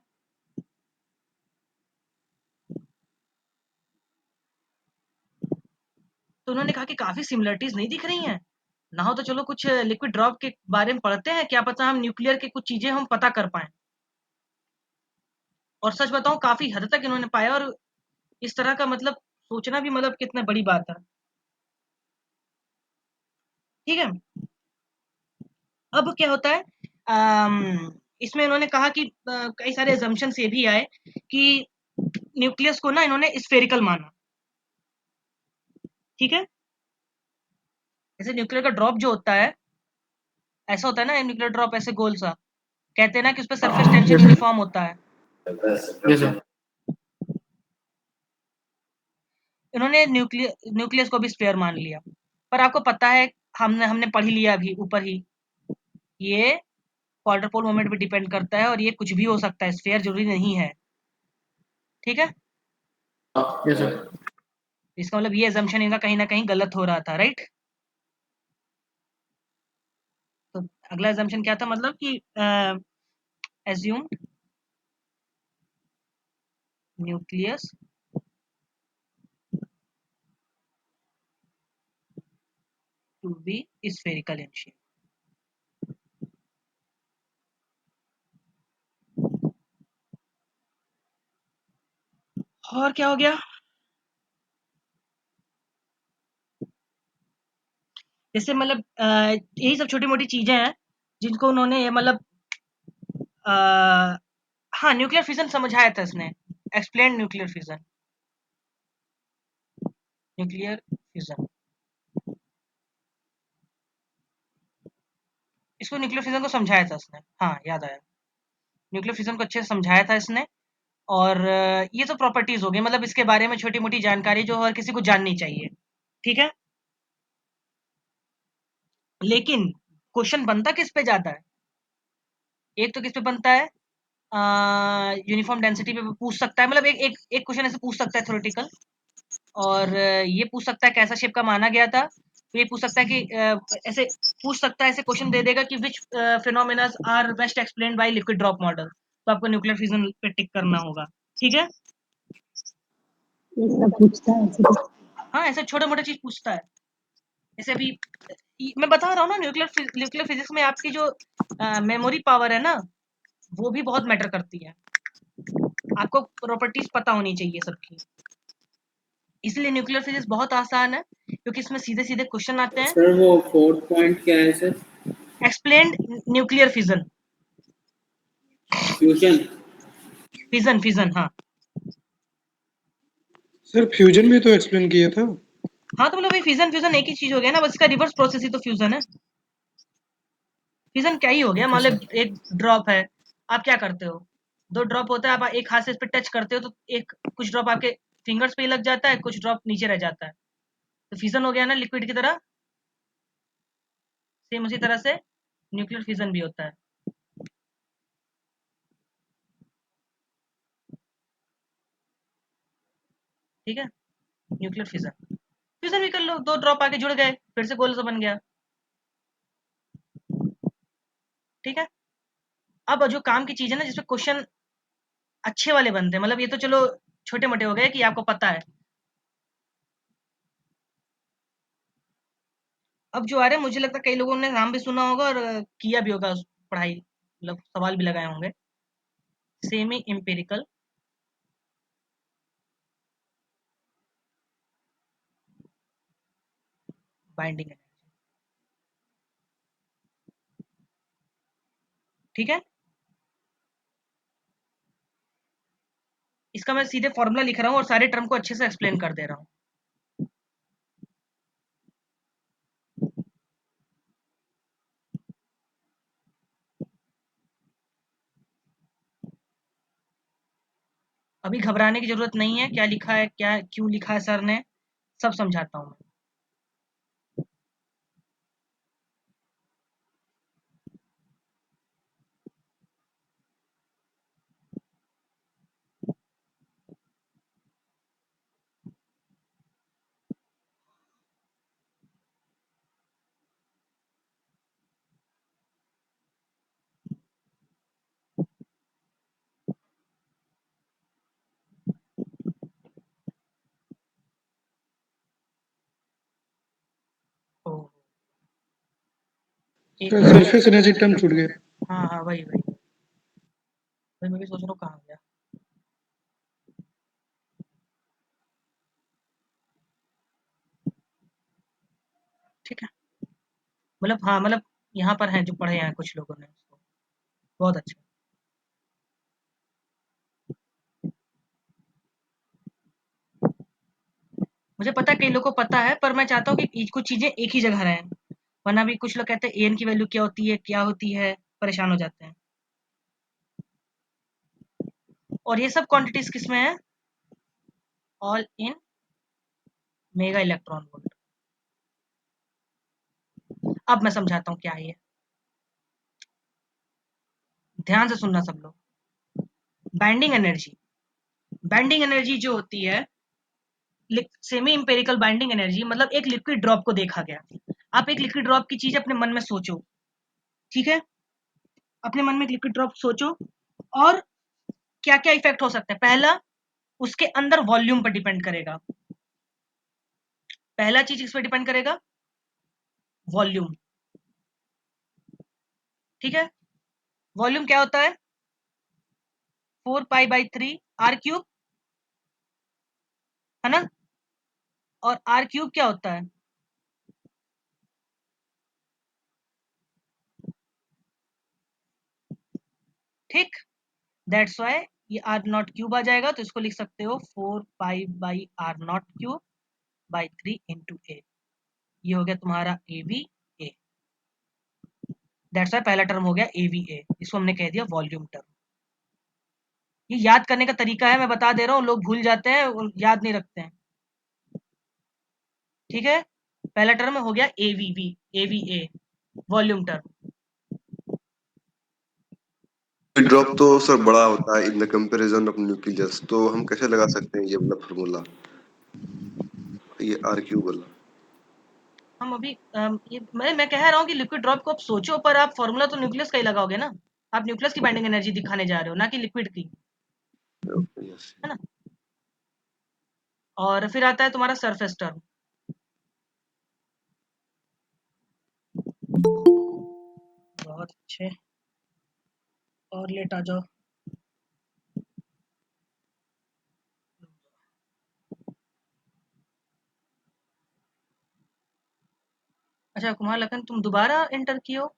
तो उन्होंने कहा कि काफी सिमिलरिटीज नहीं दिख रही हैं, ना हो तो चलो कुछ लिक्विड ड्रॉप के बारे में पढ़ते हैं, क्या पता हम न्यूक्लियर के कुछ चीजें हम पता कर पाए। और सच बताऊं, काफी हद तक इन्होंने पाया, और इस तरह का मतलब सोचना भी मतलब कितना बड़ी बात है। ठीक है, अब क्या होता है, इसमें इन्होंने कहा कि कई सारे assumptions ये भी आए कि न्यूक्लियस को ना इन्होंने स्फेरिकल माना। ठीक है, जैसे न्यूक्लियर का ड्रॉप जो होता है, ऐसा होता है ना, न्यूक्लियर ड्रॉप ऐसे गोल सा, कहते हैं ना कि उस पर सरफेस टेंशन यूनिफॉर्म होता है। Yes, sir. इन्होंने न्यूक्लियस को भी स्फेयर मान लिया, पर आपको पता है, हमने पढ़ ही लिया अभी ऊपर ही, ये क्वार्टर पोल मोमेंट पे डिपेंड करता है और ये कुछ भी हो सकता है, स्फेयर जरूरी नहीं है। ठीक है, Yes, sir. इसका मतलब ये assumption इनका कहीं ना कहीं गलत हो रहा था, राइट। तो अगला assumption क्या था, मतलब कि assume nucleus to be spherical in shape. और क्या हो गया, जैसे मतलब यही सब छोटी मोटी चीजें हैं जिनको उन्होंने मतलब हाँ, न्यूक्लियर फिजन समझाया था इसने, explain nuclear fission, nuclear fission, इसको न्यूक्लियर फिजन को समझाया था इसने, हाँ याद आया, न्यूक्लियर फिजन को अच्छे से समझाया था इसने। और ये तो प्रॉपर्टीज हो गई, मतलब इसके बारे में छोटी मोटी जानकारी जो हर किसी को जाननी चाहिए। ठीक है, लेकिन क्वेश्चन बनता किस पे जाता है, एक तो किस पे बनता है, यूनिफॉर्म डेंसिटी पे पूछ सकता है, मतलब एक क्वेश्चन ऐसे पूछ सकता है थ्योरेटिकल, और ये पूछ सकता है कैसा शेप का माना गया था, तो ये पूछ सकता है कि ऐसे पूछ सकता है, ऐसे क्वेश्चन दे देगा कि which phenomena are best explained by liquid drop model, तो आपको न्यूक्लियर फिजन पे टिक करना होगा। ठीक है, ये सब पूछता है ऐसे तो। हाँ ऐसे छोटे मोटे चीज पूछता है, जैसे अभी मैं बता रहा हूँ ना, न्यूक्लियर फिजिक्स में आपकी जो मेमोरी पावर है ना, वो भी बहुत मैटर करती है, आपको प्रॉपर्टीज पता होनी चाहिए सबकी। इसलिए न्यूक्लियर फिजिक्स बहुत आसान है, क्योंकि इसमें सीधे सीधे क्वेश्चन आते हैं। सर वो 4th पॉइंट क्या है sir? Explained nuclear fission, fusion. Fission fission, हाँ सर फ्यूजन भी तो एक्सप्लेन किया था। हाँ, तो मतलब ये फिजन फ्यूजन एक ही चीज हो गया ना, बस इसका रिवर्स प्रोसेस ही तो फ्यूजन है। फिजन क्या ही हो गया, मान लो एक ड्रॉप है, आप क्या करते हो, दो ड्रॉप होता है, आप एक हाथ से इस पे टच करते हो तो एक कुछ ड्रॉप आपके फिंगर्स पे ही लग जाता है, कुछ ड्रॉप नीचे रह जाता है, तो फिजन हो गया ना लिक्विड की तरह। सेम उसी तरह से न्यूक्लियर फिजन भी होता है। ठीक है, न्यूक्लियर फिजन, फ्यूजन भी कर लो, दो ड्रॉप आके जुड़ गए, फिर से गोल सा बन गया। ठीक है, अब जो काम की चीज है ना, जिसपे क्वेश्चन अच्छे वाले बनते हैं, मतलब ये तो चलो छोटे मोटे हो गए कि आपको पता है। अब जो आ रहे हैं, मुझे लगता है कई लोगों ने नाम भी सुना होगा और किया भी होगा पढ़ाई, मतलब सवाल भी लगाए होंगे, सेमी इंपेरिकल बाइंडिंग एनर्जी। ठीक है, इसका मैं सीधे फॉर्मूला लिख रहा हूँ और सारे टर्म को अच्छे से एक्सप्लेन कर दे रहा हूँ। अभी घबराने की जरूरत नहीं है, क्या लिखा है, क्या क्यों लिखा है सर ने, सब समझाता हूँ मैं। ओ, एक सर सरफेस एनर्जी टर्म छूट गया। हाँ हाँ, वही वही वही मैं भी सोच रहा हूँ कहाँ गया। ठीक है, मतलब हाँ, मतलब यहाँ पर हैं जो पढ़े हैं कुछ लोगों ने उसको, बहुत अच्छा। मुझे पता है कई लोगों को पता है, पर मैं चाहता हूँ कि कुछ चीजें एक ही जगह रहें, वरना भी कुछ लोग कहते हैं एन की वैल्यू क्या होती है, क्या होती है, परेशान हो जाते हैं। और ये सब क्वांटिटीज किस में है? All in mega electron volt. अब मैं समझाता हूँ क्या है ये, ध्यान से सुनना सब लोग। बाइंडिंग एनर्जी, बाइंडिंग एनर्जी जो होती है, सेमी इंपेरिकल बाइंडिंग एनर्जी मतलब एक लिक्विड ड्रॉप को देखा गया। आप एक लिक्विड ड्रॉप की चीज अपने मन में सोचो, ठीक है, अपने मन में एक लिक्विड ड्रॉप सोचो, और क्या क्या इफेक्ट हो सकते हैं। पहला, उसके अंदर वॉल्यूम पर डिपेंड करेगा। पहला चीज किस पर डिपेंड करेगा? वॉल्यूम। ठीक है, वॉल्यूम क्या होता है? 4π/3 r³ है ना, और r³ क्या होता है? ठीक, दैट्स वाई ये r0³ आ जाएगा, तो इसको लिख सकते हो 4π/r0³/3 ये हो गया तुम्हारा AVA। दैट्स वाई पहला टर्म हो गया AVA, इसको हमने कह दिया वॉल्यूम टर्म। ये याद करने का तरीका है, मैं बता दे रहा हूँ, लोग भूल जाते हैं, याद नहीं रखते हैं। ठीक है, पहला टर्म हो गया AVA वॉल्यूम टर्म। ड्रॉप तो सर बड़ा होता है in the comparison of nucleus, तो हम कैसे लगा सकते हैं ये वाला फार्मूला, ये r³ वाला? हम अभी ये मैं कह रहा हूँ कि लिक्विड ड्रॉप को आप सोचो, पर आप फॉर्मूला तो न्यूक्लियस का ही लगाओगे ना। आप न्यूक्लियस की बाइंडिंग एनर्जी दिखाने जा रहे हो, ना कि लिक्विड की, यस। है ना। और फिर आता है तुम्हारा सरफेस टर्म। बहुत अच्छे, और लेट आ जाओ। अच्छा कुमार लखन, तुम दोबारा एंटर किए हो?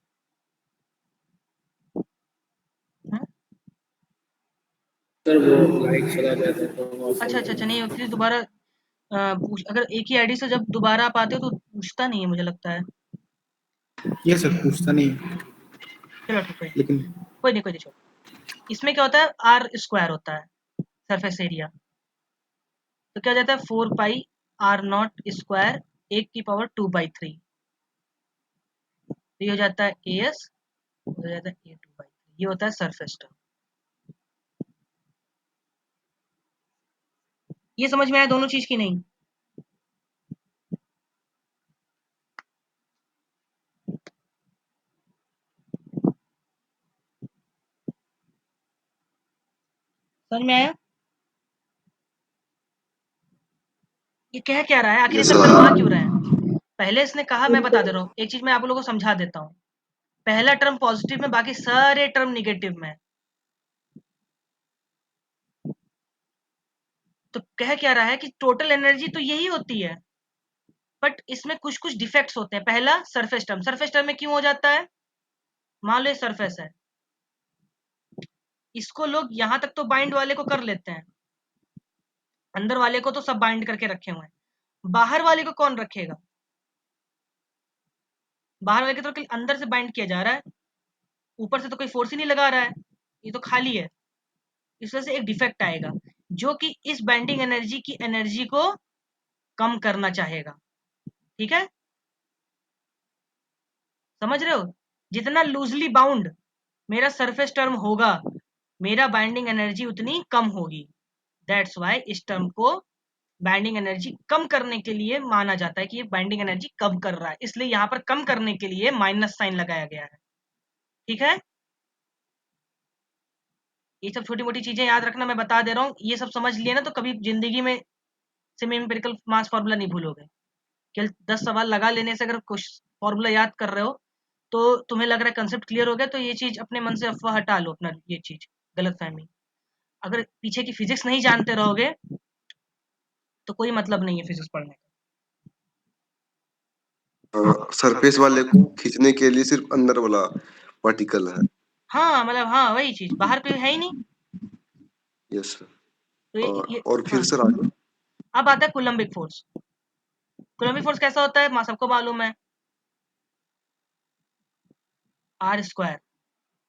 सर वो लाइट चला जाता है तो अच्छा, नहीं प्लीज दोबारा पूछ, अगर एक ही आईडी से जब दोबारा आप आते हो तो पूछता नहीं है मुझे लगता है। ये सर पूछता नहीं, चलो ठीक है, लेकिन कोई नहीं छोड़। इसमें क्या होता है, r² होता है सरफेस एरिया, तो क्या हो जाता है 4πr0² 1⁻²/3, ये हो जाता है AS, हो जाता है A2/3, ये होता है सरफेस टर्म। ये समझ में आया दोनों चीज की नहीं? समझ में आया? ये कह क्या रहा है, आखिर यस इतना सर। करवा क्यों रहा है? पहले इसने कहा, मैं बता दे रहा हूँ एक चीज, मैं आप लोगों को समझा देता हूँ। पहला टर्म पॉजिटिव में, बाकी सारे टर्म निगेटिव में। तो कह क्या रहा है कि टोटल एनर्जी तो यही होती है, बट इसमें कुछ कुछ डिफेक्ट्स होते हैं। पहला सरफेस टर्म, सरफेस टर्म में क्यों हो जाता है? मान लो ये सरफेस है, इसको लोग यहां तक तो बाइंड वाले को कर लेते हैं, अंदर वाले को तो सब बाइंड करके रखे हुए हैं, बाहर वाले को कौन रखेगा? बाहर वाले को तो अंदर से बाइंड किया जा रहा है, ऊपर से तो कोई फोर्स ही नहीं लगा रहा है, ये तो खाली है। इस वजह से एक डिफेक्ट आएगा, जो कि इस बाइंडिंग एनर्जी की एनर्जी को कम करना चाहेगा। ठीक है, समझ रहे हो? जितना लूजली बाउंड मेरा सरफेस टर्म होगा, मेरा बाइंडिंग एनर्जी उतनी कम होगी। दैट्स वाई इस टर्म को बाइंडिंग एनर्जी कम करने के लिए माना जाता है कि ये बाइंडिंग एनर्जी कम कर रहा है, इसलिए यहां पर कम करने के लिए माइनस साइन लगाया गया है। ठीक है, ये सब छोटी मोटी चीजें याद रखना, मैं बता दे रहा हूँ, ये सब समझ लिए ना तो कभी जिंदगी में सेमी इंपिरिकल मास फॉर्मूला नहीं भूलोगे। केवल 10 सवाल लगा लेने से अगर कुछ फॉर्मूला याद कर रहे हो तो तुम्हें लग रहा है कंसेप्ट क्लियर हो गया, तो ये चीज अपने मन से अफवाह हटा लो, अपना ये चीज गलत फहमी। अगर पीछे की फिजिक्स नहीं जानते रहोगे तो कोई मतलब नहीं है फिजिक्स पढ़ने का। सरफेस वाले को खींचने के लिए सिर्फ अंदर वाला पार्टिकल है। हाँ मतलब हाँ वही चीज, बाहर पे है ही नहीं। Yes sir. तो ये और फिर हाँ। सर आगे। अब आता है कूलम्बिक फोर्स। कूलम्बिक फोर्स कैसा होता है सबको मालूम है, आर स्क्वायर,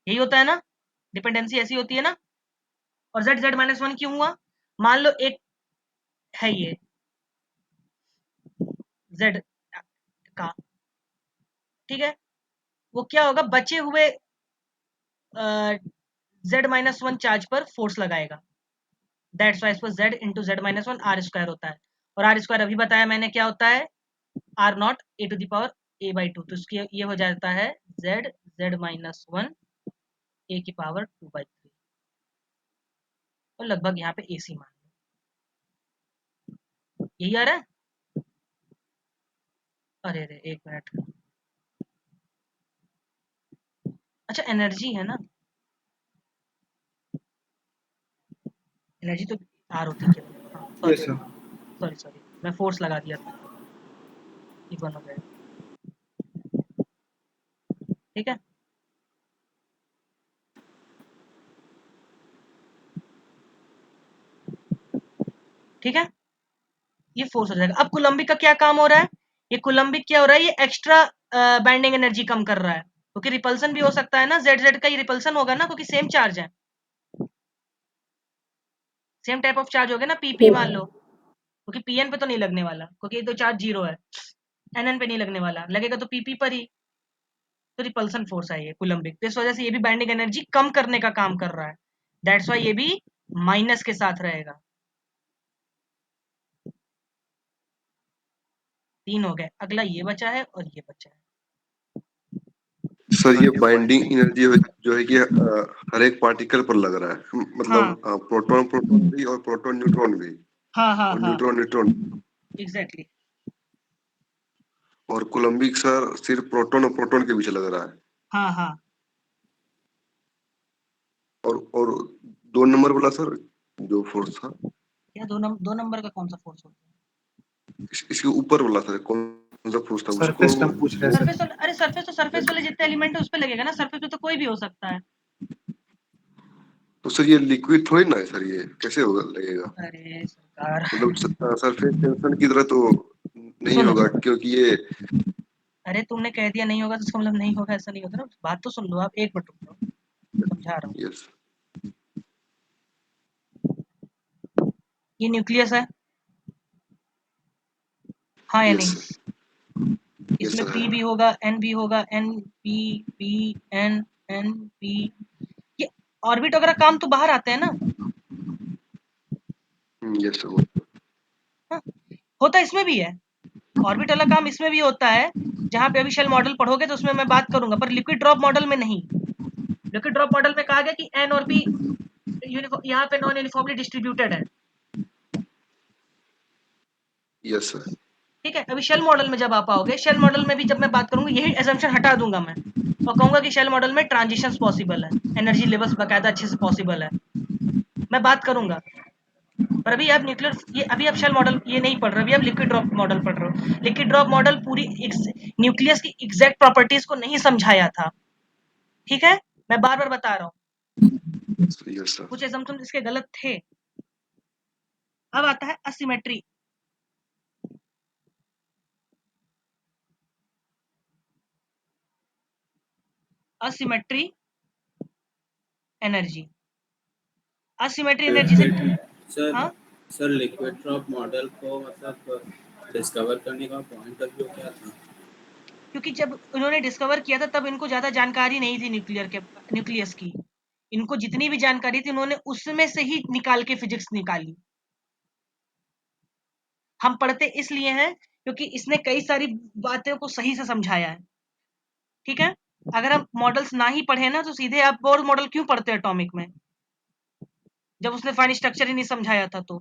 यही होता है ना, डिपेंडेंसी ऐसी होती है ना। और जेड जेड माइनस वन क्यों हुआ, मान लो एक है ये जेड का, ठीक है, वो क्या होगा, बचे हुए जेड माइनस वन चार्ज पर फोर्स लगाएगा, दैट्स वाई इसको Z into Z minus one R square होता है। और आर स्क्वायर अभी बताया मैंने क्या होता है, R naught A to the power A by two, तो इसकी ये हो जाता है Z Z minus one A की पावर 2/3, और लगभग यहाँ पे AC मान लो, यही आ रहा है। अरे अरे एक मिनट, अच्छा एनर्जी है ना, एनर्जी तो आर होती है केवल, हाँ sorry Yes, sir. Sorry sorry, मैं फोर्स लगा दिया था, ठीक बन हो जाएगा, ठीक है। ठीक है, ये फोर्स हो जाएगा। अब कूलम्बिक का क्या काम हो रहा है, ये कूलम्बिक क्या हो रहा है, ये एक्स्ट्रा बैंडिंग एनर्जी कम कर रहा है, क्योंकि रिपल्सन भी हो सकता है ना, जेड जेड का ये रिपल्सन होगा ना, क्योंकि सेम चार्ज है, सेम टाइप ऑफ चार्ज हो गया ना, पीपी मान लो, क्योंकि पीएन पे तो नहीं लगने वाला, क्योंकि ये तो चार्ज जीरो है, एनएन पे नहीं लगने वाला, लगेगा तो पीपी पर ही, तो रिपल्सन फोर्स है ये कूलम्बिक, तो इस वजह से ये भी बैंडिंग एनर्जी कम करने का काम कर रहा है, दैट्स वाई ये भी माइनस के साथ रहेगा। 3 हो गए, अगला ये बचा है और ये बचा है। सर ये बाइंडिंग एनर्जी जो है कि हर एक पार्टिकल पर लग रहा है, हाँ मतलब प्रोटॉन प्रोटॉन भी और प्रोटॉन न्यूट्रॉन भी, हाँ हाँ और हाँ न्यूट्रॉन न्यूट्रॉन। एग्जैक्टली। और कोलम्बिक सर सिर्फ प्रोटॉन और प्रोटॉन के बीच लग रहा है। हाँ हाँ और 2 नंबर वाला सर जो फोर्स था, क्या दो नंबर का कौन सा फोर्स होता है, इसके ऊपर वाला सर कौन सा फोर्स था उसको। सरफेस हम पूछ रहे हैं सर. सरफेस वाला, अरे सरफेस तो सरफेस वाले जितने एलिमेंट है उस पे लगेगा ना, सरफेस पे तो कोई भी हो सकता है। तो सर ये लिक्विड थोड़ी ना है सर, ये कैसे होगा लगेगा, अरे सरकार, मतलब सरफेस टेंशन की तरह तो नहीं सुनो होगा, सुनो, क्योंकि ये। अरे तुमने कह दिया नहीं होगा तो इसका मतलब नहीं होगा, ऐसा नहीं होता ना, बात तो सुन लो आप, एक मिनट रुक जाओ, समझा रहा हूँ। यस ये न्यूक्लियस है, हाँ या यस नहीं, सर, यस इसमें सर पी है। भी होगा, एन भी होगा, N P P N N P, ये ऑर्बिट वगैरह काम तो बाहर आते हैं ना, यस सर। हाँ? होता इसमें भी है, ऑर्बिट वाला काम इसमें भी होता है, जहाँ पे अभी शेल मॉडल पढ़ोगे तो उसमें मैं बात करूंगा, पर लिक्विड ड्रॉप मॉडल में नहीं। लिक्विड ड्रॉप मॉडल में कहा गया कि एन और पी यहाँ पे नॉन यूनिफॉर्मली डिस्ट्रीब्यूटेड है, यस सर। ठीक है। अभी शेल मॉडल में जब आप आओगे, शेल मॉडल में भी जब मैं बात करूंगा यही एजम्पशन हटा दूंगा मैं, और कहूंगा कि शेल मॉडल में ट्रांजिशंस पॉसिबल है, एनर्जी लेवल्स बकायदा अच्छे से पॉसिबल है, मैं बात करूंगा। पर अभी आप न्यूक्लियर, ये अभी आप शेल मॉडल ये नहीं पढ़ रहे, अभी आप लिक्विड ड्रॉप मॉडल पढ़ रहे हो। लिक्विड ड्रॉप मॉडल पूरी न्यूक्लियस की एग्जैक्ट प्रॉपर्टीज को नहीं समझाया था, ठीक है, मैं बार बार बता रहा हूँ, यस सर। कुछ एजम्पशन इसके गलत थे। अब आता है asymmetry, asymmetry energy, asymmetry energy से, सर हाँ सर लिक्विड ड्रॉप मॉडल को मतलब डिस्कवर करने का पॉइंट ऑफ व्यू क्या था? क्योंकि जब उन्होंने डिस्कवर किया था तब इनको ज्यादा जानकारी नहीं थी न्यूक्लियस की, इनको जितनी भी जानकारी थी उन्होंने उसमें से ही निकाल के फिजिक्स निकाली। हम पढ़ते इसलिए हैं क्योंकि इसने कई सारी बातों को सही से समझाया है, ठीक है। अगर हम मॉडल्स ना ही पढ़े ना तो सीधे आप बोर मॉडल क्यों पढ़ते हैं एटॉमिक में, जब उसने फाइन स्ट्रक्चर ही नहीं समझाया था तो,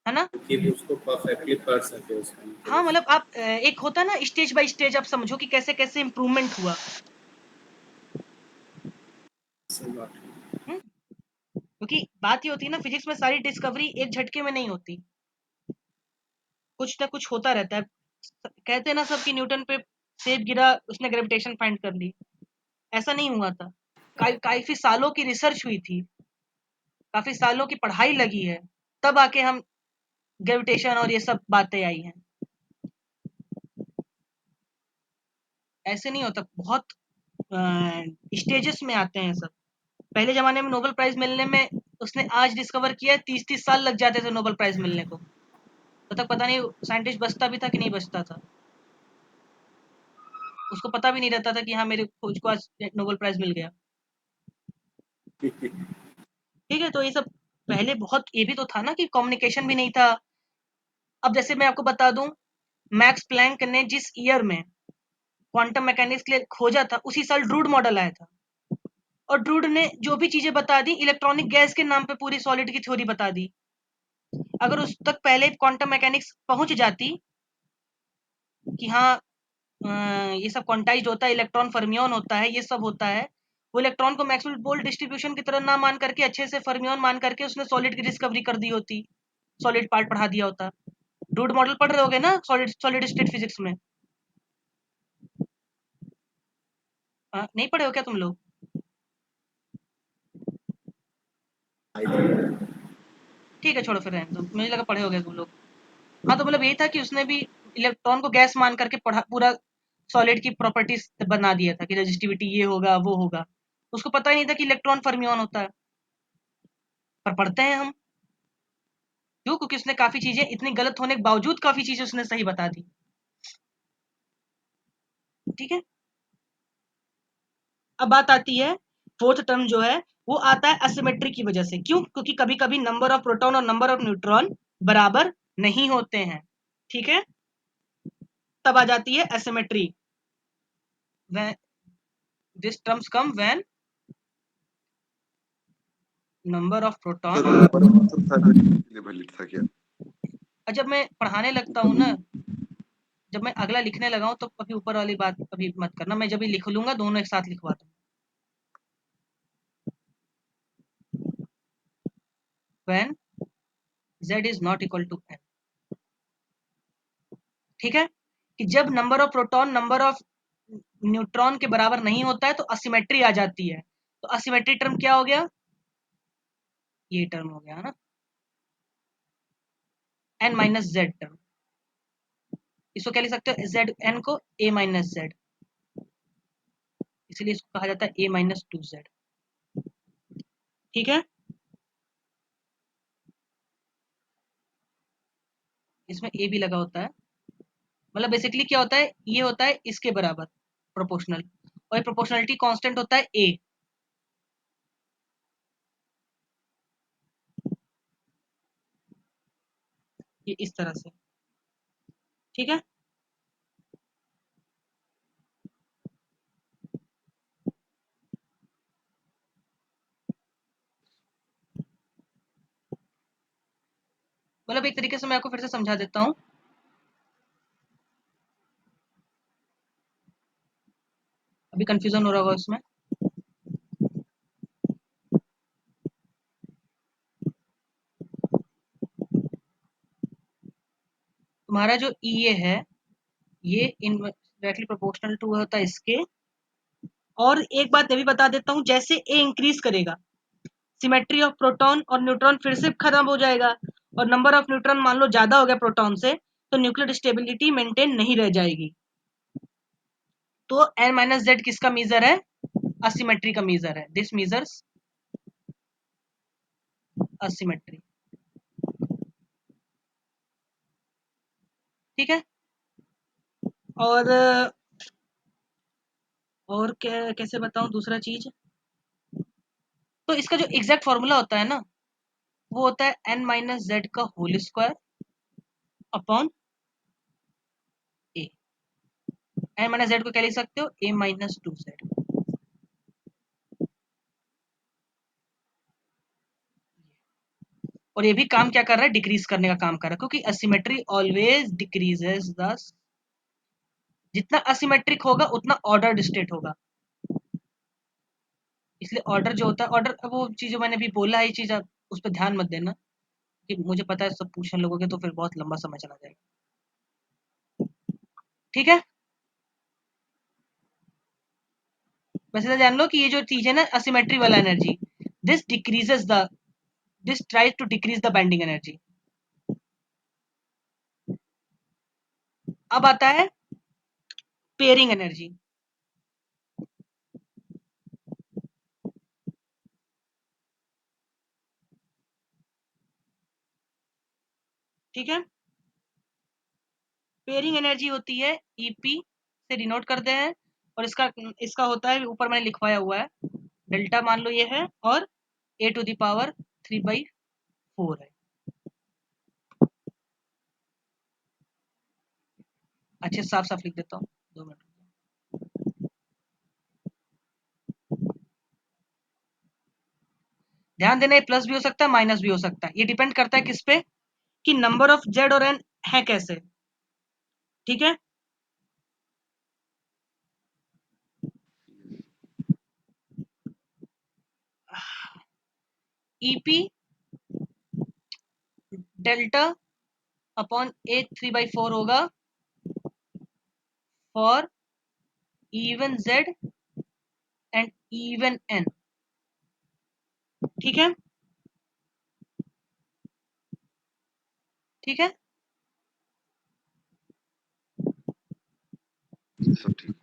है ना। कि उसको परफेक्टली पढ़ सके उसका हाँ मतलब। मतलब आप एक होता है ना स्टेज बाय स्टेज, आप समझो कि कैसे कैसे इम्प्रूवमेंट हुआ, सही बात है। क्योंकि बात ये होती है ना, फिजिक्स में सारी डिस्कवरी एक झटके में नहीं होती, कुछ ना कुछ होता रहता है। कहते हैं ना सब कि न्यूटन पे सेब गिरा, उसने ग्रेविटेशन फाइंड कर ली। ऐसा नहीं हुआ था, काफी सालों की रिसर्च हुई थी, काफी सालों की पढ़ाई लगी है, तब आके हम ग्रेविटेशन और ये सब बातें आई हैं। ऐसे नहीं होता, बहुत स्टेजेस में आते हैं सब। पहले जमाने में नोबेल प्राइज मिलने में, उसने आज डिस्कवर किया, 30-30 साल लग जाते थे नोबेल प्राइज मिलने को। तो तक पता नहीं साइंटिस्ट बचता भी था कि नहीं बचता था, उसको पता भी नहीं रहता था कि हाँ मेरे खोज को आज नोबेल प्राइज मिल गया। ठीक है, तो ये सब पहले बहुत, ये भी तो था ना कि कम्युनिकेशन भी नहीं था। अब जैसे मैं आपको बता दूं, मैक्स प्लैंक ने जिस ईयर में क्वांटम मैकेनिक्स के लिए खोजा था, उसी साल ड्रूड मॉडल आया था। और ड्रूड ने जो भी चीजें बता दी, इलेक्ट्रॉनिक गैस के नाम पे पूरी सॉलिड की थ्योरी बता दी। अगर उस तक पहले क्वांटम मैकेनिक्स पहुंच जाती कि हाँ ये सब क्वांटाइज्ड होता है, इलेक्ट्रॉन फर्मियन होता है, ये सब होता है, वो इलेक्ट्रॉन को मैक्सवेल बोल्ट डिस्ट्रीब्यूशन की तरह ना मान करके अच्छे से फर्मियन मान करके उसने सॉलिड की डिस्कवरी कर दी होती, सॉलिड पार्ट पढ़ा दिया होता। ड्रूड मॉडल पढ़ रहे होगे ना सॉलिड स्टेट फिजिक्स में? नहीं पढ़े हो क्या तुम लोग? ठीक है, छोड़ो फिर रहने दो, मुझे लगा पढ़े होगे तुम लोग। हाँ, तो मतलब यही था कि उसने भी इलेक्ट्रॉन को गैस मान करके पढ़ा, पूरा सॉलिड की प्रॉपर्टीज बना दिया था कि रेजिस्टिविटी ये होगा वो होगा। उसको पता ही नहीं था कि इलेक्ट्रॉन फर्मियन होता है, पर पढ़ते हैं हम क्यों? क्योंकि उसने काफी चीजें, इतनी गलत होने के बावजूद काफी चीजें उसने सही बता दी। ठीक है, अब बात आती है फोर्थ टर्म जो है, वो आता है असिमेट्री की वजह से। क्यों? क्योंकि कभी कभी नंबर ऑफ प्रोटॉन और नंबर ऑफ न्यूट्रॉन बराबर नहीं होते हैं। ठीक है, तब आ जाती है asymmetry. This terms come when number of proton. Sir हमारा आंसर सारा के लिए वैलिड था क्या? जब मैं पढ़ाने लगता हूँ ना, जब मैं अगला लिखने लगा हूँ, तो अभी ऊपर वाली बात अभी मत करना, मैं जब भी लिख लूंगा दोनों एक साथ लिखवा दूंगा। When z is not equal to n। ठीक है, कि जब number of proton number of neutron के बराबर नहीं होता है तो असिमेट्री आ जाती है। तो असिमेट्री टर्म क्या हो गया? ये टर्म हो गया ना, n माइनस जेड टर्म। इसको क्या लिख सकते हो? जेड एन को a माइनस जेड, इसलिए इसको कहा जाता है a माइनस 2z। ठीक है, इसमें a भी लगा होता है। मतलब बेसिकली क्या होता है, ये होता है इसके बराबर प्रोपोर्शनल, और ये प्रोपोर्शनलिटी कांस्टेंट होता है a। ये इस तरह से। ठीक है, मतलब एक तरीके से मैं आपको फिर से समझा देता हूँ। अभी कंफ्यूजन हो रहा होगा उसमें। तुम्हारा जो EA है, ये डायरेक्टली प्रोपोर्शनल टू होता है इसके। और एक बात मैं भी बता देता हूँ, जैसे A इंक्रीज करेगा, सिमेट्री ऑफ प्रोटॉन और न्यूट्रॉन फिर से खत्म हो जाएगा, और नंबर ऑफ न्यूट्रॉन मान लो ज्यादा हो गया प्रोटॉन से, तो न्यूक्लियर स्टेबिलिटी मेंटेन नहीं रह जाएगी। तो n माइनस जेड किसका मीजर है? असिमेट्री का मीजर है। This measures asymmetry. ठीक है, और क्या, कैसे बताऊं दूसरा चीज? तो इसका जो एग्जैक्ट फॉर्मूला होता है ना, वो होता है n माइनस जेड का whole square upon a। n minus Z को क्या लिख सकते हो? a minus 2z। और ये भी काम क्या कर रहा है? डिक्रीज करने का काम कर रहा है, क्योंकि असिमेट्री ऑलवेज डिक्रीजेस द, जितना असिमेट्रिक होगा उतना ऑर्डर्ड स्टेट होगा। इसलिए ऑर्डर जो होता है, ऑर्डर, वो चीज जो मैंने अभी बोला है, ये चीज आप उस पर ध्यान मत देना, कि मुझे पता है सब पूछने लोगों के तो फिर बहुत लंबा समय चला जाएगा। ठीक है, बस इतना जान लो कि ये जो चीज है ना असिमेट्री वाला energy, this decreases the, this tries to decrease the binding energy. अब आता है पेयरिंग एनर्जी। ठीक है, पेयरिंग एनर्जी होती है ईपी से डिनोट करते हैं, और इसका होता है, ऊपर मैंने लिखवाया हुआ है, डेल्टा मान लो ये है, और a टू द पावर 3/4 है। अच्छे साफ साफ लिख देता हूँ, 2 मिनट। ध्यान देना, ये प्लस भी हो सकता है माइनस भी हो सकता है, ये डिपेंड करता है किस पे, कि नंबर ऑफ जेड और एन है कैसे। ठीक है, ईपी डेल्टा अपॉन a 3/4 होगा for even Z and even N. ठीक है, ठीक है, सब ठीक।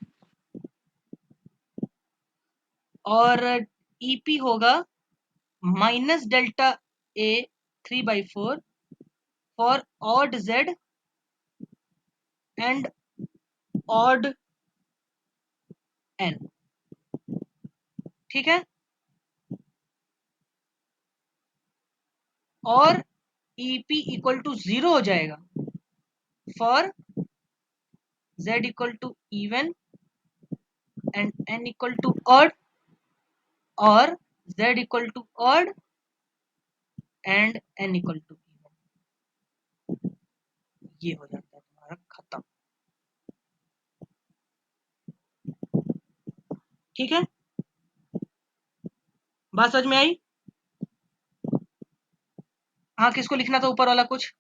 और ईपी होगा minus delta a 3/4 for odd Z and odd N. ठीक है, और ईपी इक्वल टू 0 हो जाएगा for z equal to even and n equal to odd, और z equal to odd and n equal to even. ये हो जाता है तुम्हारा खत्म। ठीक है, बात समझ में आई? हाँ, किसको लिखना था ऊपर वाला कुछ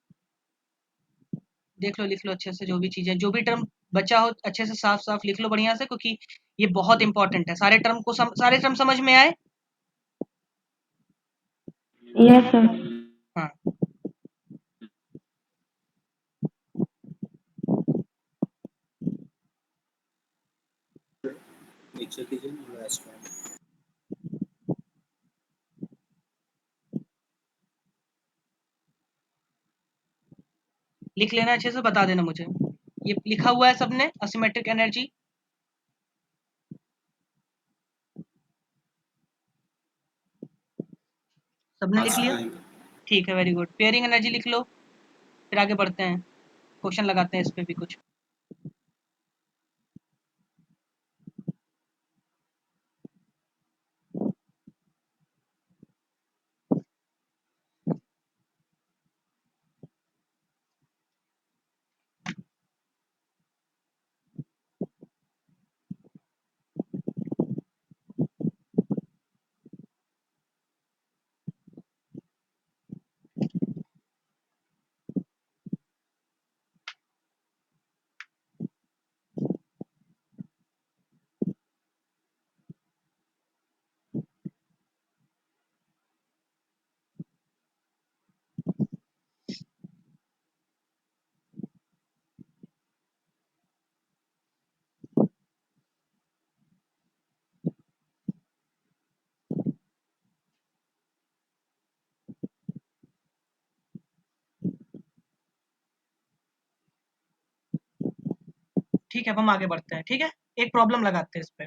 देख लो, लिख लो अच्छे से, जो भी चीजें, जो भी टर्म बचा हो अच्छे से साफ साफ लिख लो बढ़िया से, क्योंकि ये बहुत इंपॉर्टेंट है। सारे टर्म को सारे टर्म समझ में आए? Yes sir. हाँ, नीचे कीजिए ना लास्ट में। लिख लेना अच्छे से, बता देना मुझे। ये लिखा हुआ है सबने, असिमेट्रिक एनर्जी? सबने लिख लिया? ठीक है, वेरी गुड। पेयरिंग एनर्जी लिख लो, फिर आगे बढ़ते हैं, क्वेश्चन लगाते हैं इस पे भी कुछ। ठीक है, अब हम आगे बढ़ते हैं। ठीक है, एक प्रॉब्लम लगाते हैं इस पे।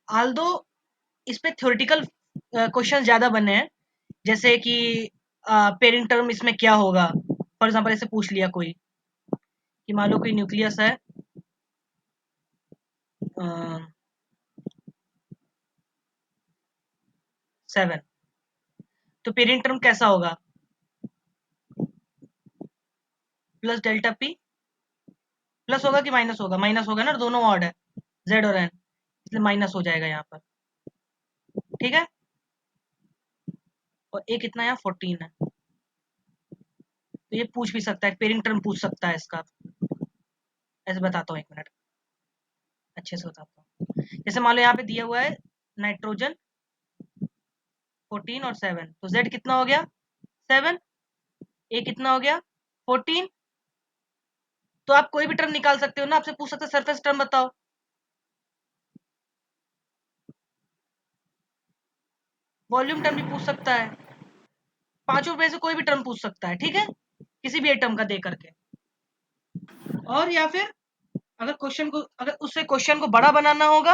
आल्दो इस पे थ्योरेटिकल क्वेश्चन ज्यादा बने हैं, जैसे कि पेयरिंग टर्म इसमें क्या होगा। फॉर एग्जांपल ऐसे पूछ लिया कोई कि मान लो कोई न्यूक्लियस है 7, तो पेयरिंग टर्म कैसा होगा? प्लस डेल्टा पी, प्लस होगा कि माइनस होगा? माइनस होगा ना, दोनों ऑड है, जेड और एन, इसलिए माइनस हो जाएगा यहाँ पर। ठीक है, और एक इतना यहाँ 14 है। तो ये पूछ भी सकता है, पेयरिंग टर्म पूछ सकता है इसका। ऐसे बताता हूँ, 1 मिनट अच्छे से बताता हूँ। जैसे मान लो यहाँ पे दिया हुआ है नाइट्रोजन 14 और 7, तो Z कितना हो गया 7, A कितना हो गया 14। तो आप कोई भी टर्म निकाल सकते हो ना, आपसे पूछ सकते हैं सरफेस टर्म बताओ, वॉल्यूम टर्म भी पूछ सकता है, पांचों में से कोई भी टर्म पूछ सकता है, ठीक है, किसी भी एक टर्म का दे करके। और या फिर अगर उससे क्वेश्चन को बड़ा बनाना होगा,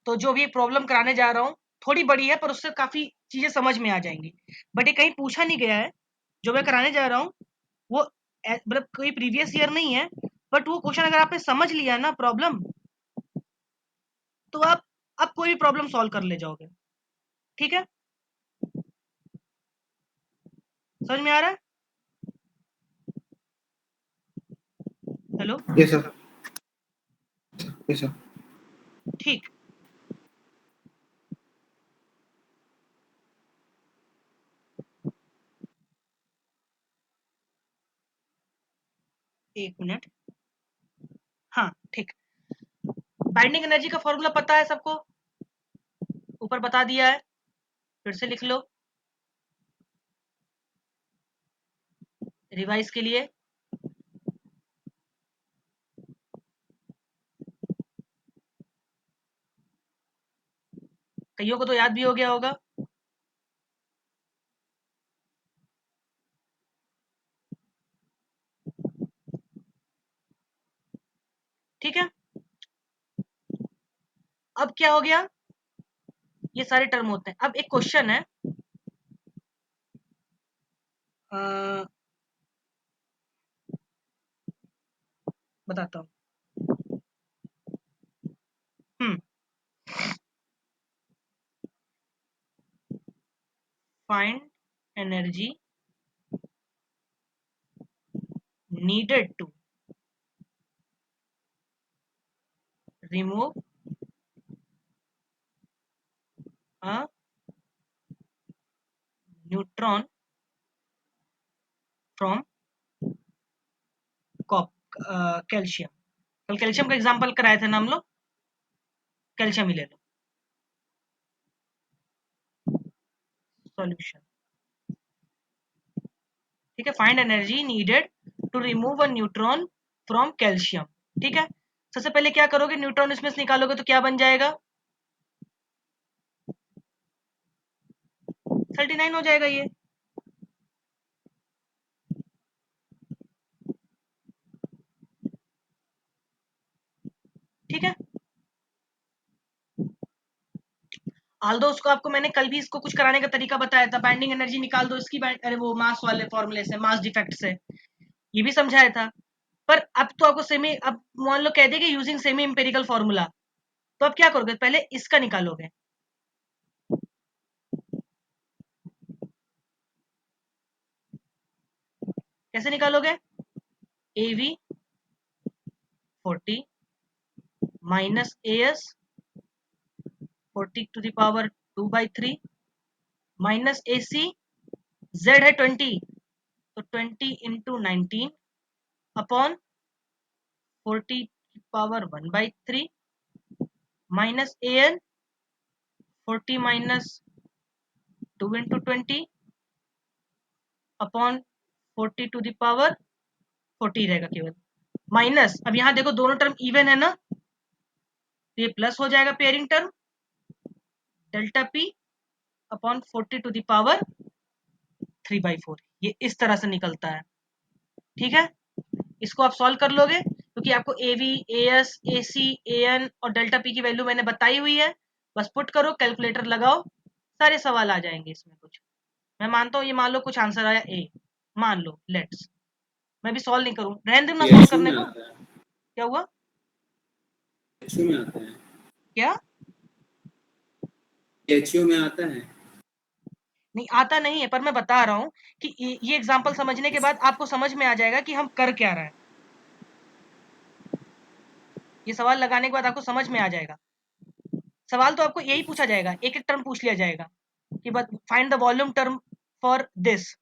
तो जो भी प्रॉब्लम कराने जा रहा हूँ थोड़ी बड़ी है, पर उससे काफी चीजें समझ में आ जाएंगी, बट ये कहीं पूछा नहीं गया है। जो मैं कराने जा रहा हूँ वो मतलब कोई प्रीवियस ईयर नहीं है, बट वो क्वेश्चन अगर आपने समझ लिया ना प्रॉब्लम, तो आप कोई भी प्रॉब्लम सॉल्व कर ले जाओगे, ठीक है। समझ में आ रहा है? Hello, Yes, sir. Yes, sir. ठीक। एक मिनट, हाँ ठीक। बाइंडिंग एनर्जी का फॉर्मूला पता है सबको, ऊपर बता दिया है, फिर से लिख लो रिवाइज के लिए। कईयों को तो याद भी हो गया होगा। ठीक है, अब क्या हो गया, ये सारे टर्म होते हैं। अब एक क्वेश्चन है, बताता हूँ। Find energy needed to remove a neutron from calcium. कल कैल्शियम का एग्जांपल कराए थे ना हम लोग, कैल्शियम ही ले लो। सॉल्यूशन, ठीक है, find energy needed to remove a neutron from calcium. ठीक है, सबसे पहले क्या करोगे, न्यूट्रॉन इसमें से निकालोगे तो क्या बन जाएगा 39 हो जाएगा ये। ठीक है, आल्दो उसको आपको मैंने कल भी इसको कुछ कराने का तरीका बताया था, बाइंडिंग एनर्जी निकाल दो इसकी, अरे वो मास वाले फॉर्मूले से, मास डिफेक्ट से, ये भी समझाया था। पर अब तो आपको सेमी, अब मान लो कह देंगे यूजिंग सेमी इंपेरिकल फॉर्मूला, तो अब क्या करोगे, पहले इसका निकालोगे। कैसे निकालोगे, AV 40 minus AS 40 to the power 2/3 minus AC, Z है 20, तो 20 इंटू 19 अपॉन 40 की power 1/3 minus AN 40 minus 2 into 20 upon 40 to the power 40 रहेगा केवल, माइनस, अब यहाँ देखो दोनों टर्म इवन है ना, तो ये प्लस हो जाएगा pairing term, delta P upon 40 to the power 3/4, ये इस तरह से निकलता है। ठीक है, इसको आप सॉल्व कर लोगे, क्योंकि आपको AV, AS, AC, AN और डेल्टा P की वैल्यू मैंने बताई हुई है, बस पुट करो, कैलकुलेटर लगाओ, सारे सवाल आ जाएंगे इसमें। कुछ मैं मानता हूँ, ये मान लो कुछ आंसर आया A, मान लो, लेट्स, मैं भी सॉल्व नहीं करूँ, रहने दो ना सॉल्व करने को। क्या हुआ, HU में आता है, क्या HU में आता है, नहीं आता नहीं है, पर मैं बता रहा हूँ कि ये एग्जांपल समझने के बाद आपको समझ में आ जाएगा कि हम कर क्या रहे हैं। ये सवाल लगाने के बाद आपको समझ में आ जाएगा। सवाल तो आपको यही पूछा जाएगा, एक एक टर्म पूछ लिया जाएगा कि बस find the volume term for this,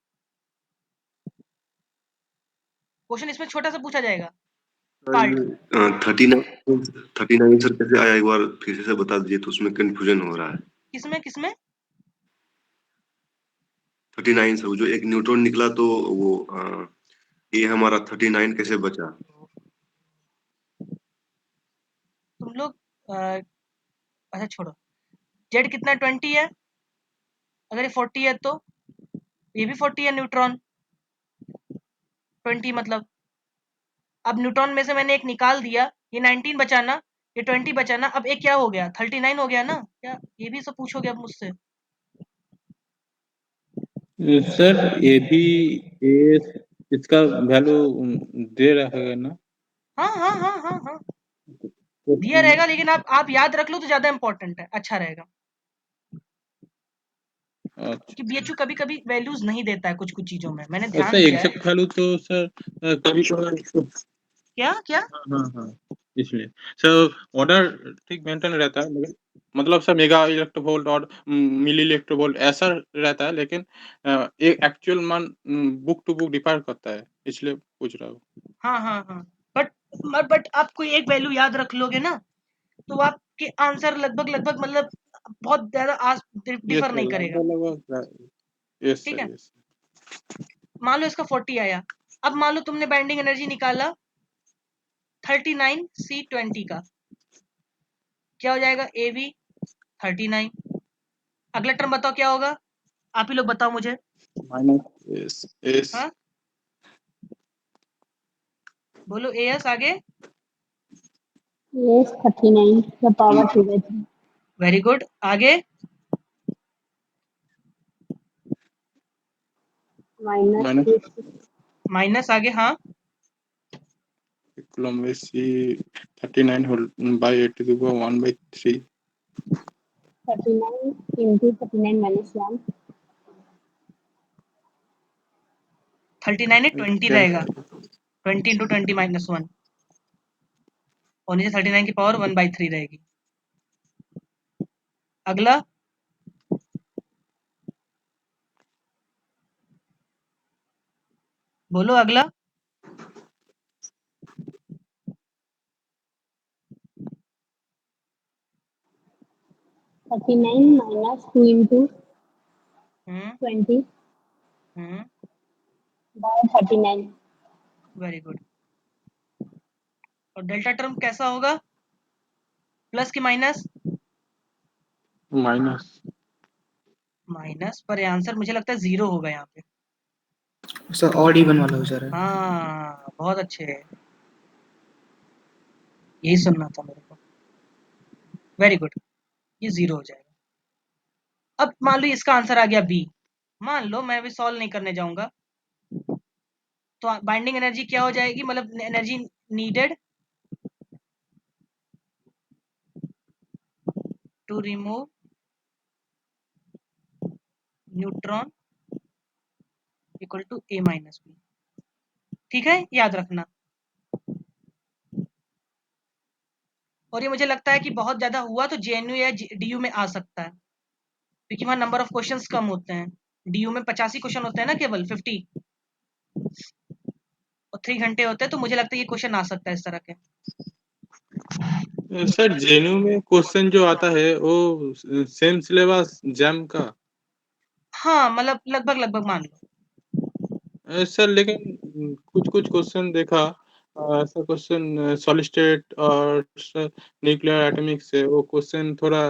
question इसमें छोटा सा पूछा जाएगा पार्ट। 39 सर कैसे आया, एक बार फिर से बता दीजिए, तो उसमें कंफ्यूजन हो रहा है। किसमें किसमें 39 सर, जो एक न्यूट्रॉन निकला तो वो ये हमारा 39 कैसे बचा? तुम लोग अच्छा छोड़ो, जेड कितना 20 है, अगर ये 40 है तो ये भी 40 है न्यूट्रॉन, 20 मतलब। अब न्यूट्रॉन में से मैंने एक निकाल दिया, ये 19 बचाना, ये 20 बचाना, अब एक क्या हो गया 39 हो गया ना, क्या ये भी सब पूछोगे अब मुझसे? सर ये भी ये इसका वैल्यू दे रहेगा ना हाँ हाँ हाँ हाँ हाँ दिया क्वेश्चन में? रहेगा, लेकिन आप याद रख लो तो ज्यादा इंपॉर्टेंट है, अच्छा रहेगा। अच्छा, क्योंकि बीएचयू कभी कभी वैल्यूज नहीं देता है कुछ कुछ चीजों में, मैंने ध्यान ऐसा दिया है। एग्जैक्ट वैल्यू तो सर कभी कभार। क्या क्या हाँ, इसलिए सर ऑर्डर ठीक मेंटेन रहता है, लेकिन मतलब सर मेगा इलेक्ट्रोवोल्ट और मिली इलेक्ट्रोवोल्ट ऐसा रहता है, लेकिन एक एक्चुअल मान बुक टू बुक डिफर करता है, इसलिए पूछ रहा हूँ। हाँ हाँ हाँ बट बट आप कोई एक वैल्यू याद रख लोगे ना, तो आपके आंसर लगभग लगभग मतलब बहुत ज्यादा यस डिफर सर, नहीं करेगा। लगभग यस ठीक सर, है, यस। मान लो इसका 40 आया, अब मान लो तुमने बाइंडिंग एनर्जी निकाला 39C20 का, क्या हो जाएगा AB 39। अगला टर्म बताओ क्या होगा, आप ही लोग बताओ मुझे। माइनस एस एस हाँ बोलो AS आगे। ये 39 the power 2/3 वेरी गुड, आगे minus माइनस 2 माइनस, आगे हाँ Coulomb's C 39 whole by 8 to the 1/3 39 into 39 minus 1 39 20 रहेगा, 20 इंटू 20 माइनस 1, और नीचे 39 की पावर 1/3 रहेगी। अगला बोलो अगला। 39 minus 2 into hmm 20 hmm by 39 very good. और डेल्टा टर्म कैसा होगा, प्लस की माइनस? माइनस। माइनस, पर ये आंसर मुझे लगता है 0 होगा यहाँ पे। सर ऑड इवन वाला हो जा रहा है। हाँ बहुत अच्छे, यही सुनना था मेरे को। वेरी गुड, ये 0 हो जाएगा। अब मान लो इसका आंसर आ गया B, मान लो मैं अभी सॉल्व नहीं करने जाऊंगा, तो बाइंडिंग एनर्जी क्या हो जाएगी, मतलब energy needed to remove neutron equal to A minus B। ठीक है, याद रखना। और ये मुझे लगता है कि बहुत ज्यादा हुआ तो JNU या DU में आ सकता है, क्योंकि वहां नंबर ऑफ क्वेश्चंस कम होते हैं। DU में 85 क्वेश्चन होते हैं ना, केवल 50, और 3 घंटे होते हैं, तो मुझे लगता है ये क्वेश्चन आ सकता है इस तरह के। सर जेएनयू में क्वेश्चन जो आता है वो सेम सिलेबस जैम का? हाँ मतलब लगभग लगभग मान लो। सर लेकिन कुछ कुछ क्वेश्चन देखा, ऐसा क्वेश्चन सॉलिड स्टेट और न्यूक्लियर एटॉमिक से, वो क्वेश्चन थोड़ा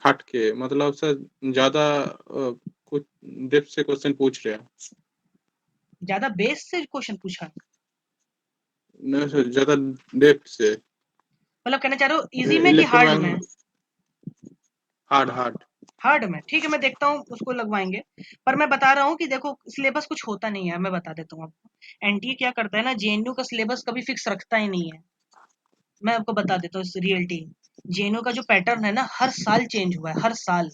हट के, मतलब सर ज्यादा कुछ डेप्थ से क्वेश्चन पूछ रहे हैं। ज्यादा बेस से क्वेश्चन पूछा, नहीं सर, ज्यादा डेप्थ से। मतलब कहना चाह रहे हो इजी में कि हार्ड में? Hard hard. हार्ड में, ठीक है मैं देखता हूँ उसको लगवाएंगे। पर मैं बता रहा हूँ कि देखो सिलेबस कुछ होता नहीं है, मैं बता देता हूँ आपको। एनटीए क्या करता है ना, जेएनयू का सिलेबस कभी फिक्स रखता ही नहीं है। मैं आपको बता देता हूँ रियलिटी, जेएनयू का जो पैटर्न है ना, हर साल चेंज हुआ है, हर साल,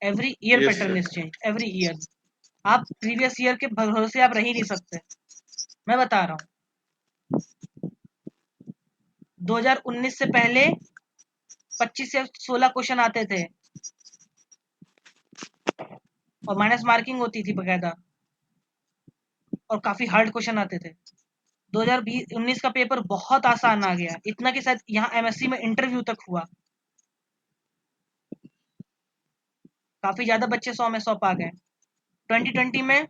every year yes pattern is sir. Change, every year. आप प्रीवियस ईयर के भरोसे आप रह ही नहीं सकते, मैं बता रहा हूँ। 2019 से पहले 25 से 16 क्वेश्चन आते थे, और माइनस मार्किंग होती थी बकायदा। और काफी हार्ड क्वेश्चन आते थे। 2019 का पेपर बहुत आसान आ गया, इतना कि शायद यहाँ एमएससी में इंटरव्यू तक हुआ। काफी ज्यादा बच्चे 100 में 100 पा गए। 2020 में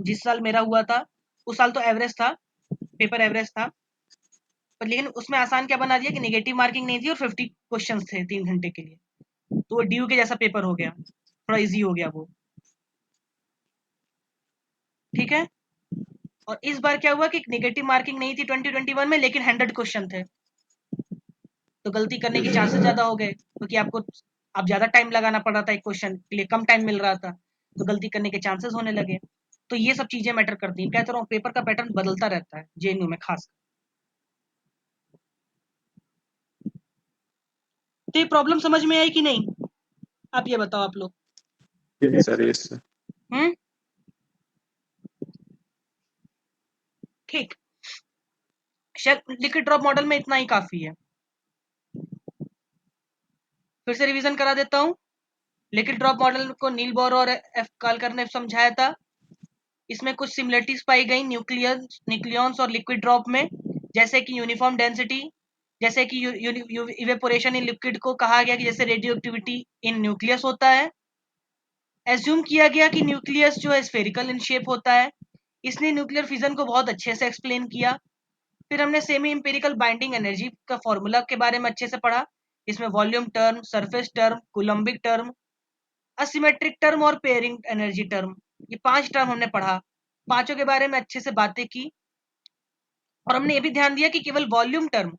जिस साल मेरा हुआ था उस साल तो एवरेज था, पेपर एवरेज था, पर लेकिन उसमें आसान क्या बना दिया कि नेगेटिव मार्किंग नहीं थी और 50 क्वेश्चंस थे 3 घंटे के लिए, तो वो ड्यू के जैसा पेपर हो गया, थोड़ा इजी हो गया वो। ठीक है। और इस बार क्या हुआ कि नेगेटिव मार्किंग नहीं थी 2021 में, लेकिन 100 क्वेश्चन थे, तो गलती करने के चांसेस ज्यादा हो गए, क्योंकि आपको अब ज्यादा टाइम लगाना पड़ रहा था, एक क्वेश्चन के लिए कम टाइम मिल रहा था, तो गलती करने के चांसेस होने लगे। तो ये सब चीजें मैटर करती हैं। कहता रहा हूँ पेपर का पैटर्न बदलता रहता है जेएनयू में खास। तो ये प्रॉब्लम समझ में आई कि नहीं, आप ये बताओ आप लोग। Yes sir. ठीक, लिक्विड ड्रॉप मॉडल में इतना ही काफी है। फिर से रिवीजन करा देता हूँ। लिक्विड ड्रॉप मॉडल को नील बोर और एफ कालकर ने समझाया था। इसमें कुछ सिमिलरिटीज पाई गई न्यूक्लियॉन्स और लिक्विड ड्रॉप में, जैसे कि यूनिफॉर्म डेंसिटी, जैसे कि इवेपोरेशन इन लिक्विड को कहा गया कि जैसे रेडियो एक्टिविटी इन न्यूक्लियस होता है। एज्यूम किया गया कि न्यूक्लियस जो है स्फेरिकल इन शेप होता है। इसने न्यूक्लियर फिजन को बहुत अच्छे से एक्सप्लेन किया। फिर हमने सेमी इंपेरिकल बाइंडिंग एनर्जी का फॉर्मूला के बारे में अच्छे से पढ़ा। इसमें volume term, surface term, Coulombic term, asymmetric term और पेयरिंग एनर्जी टर्म, ये 5 टर्म हमने पढ़ा। पांचों के बारे में अच्छे से बातें की। और हमने ये भी ध्यान दिया कि केवल वॉल्यूम टर्म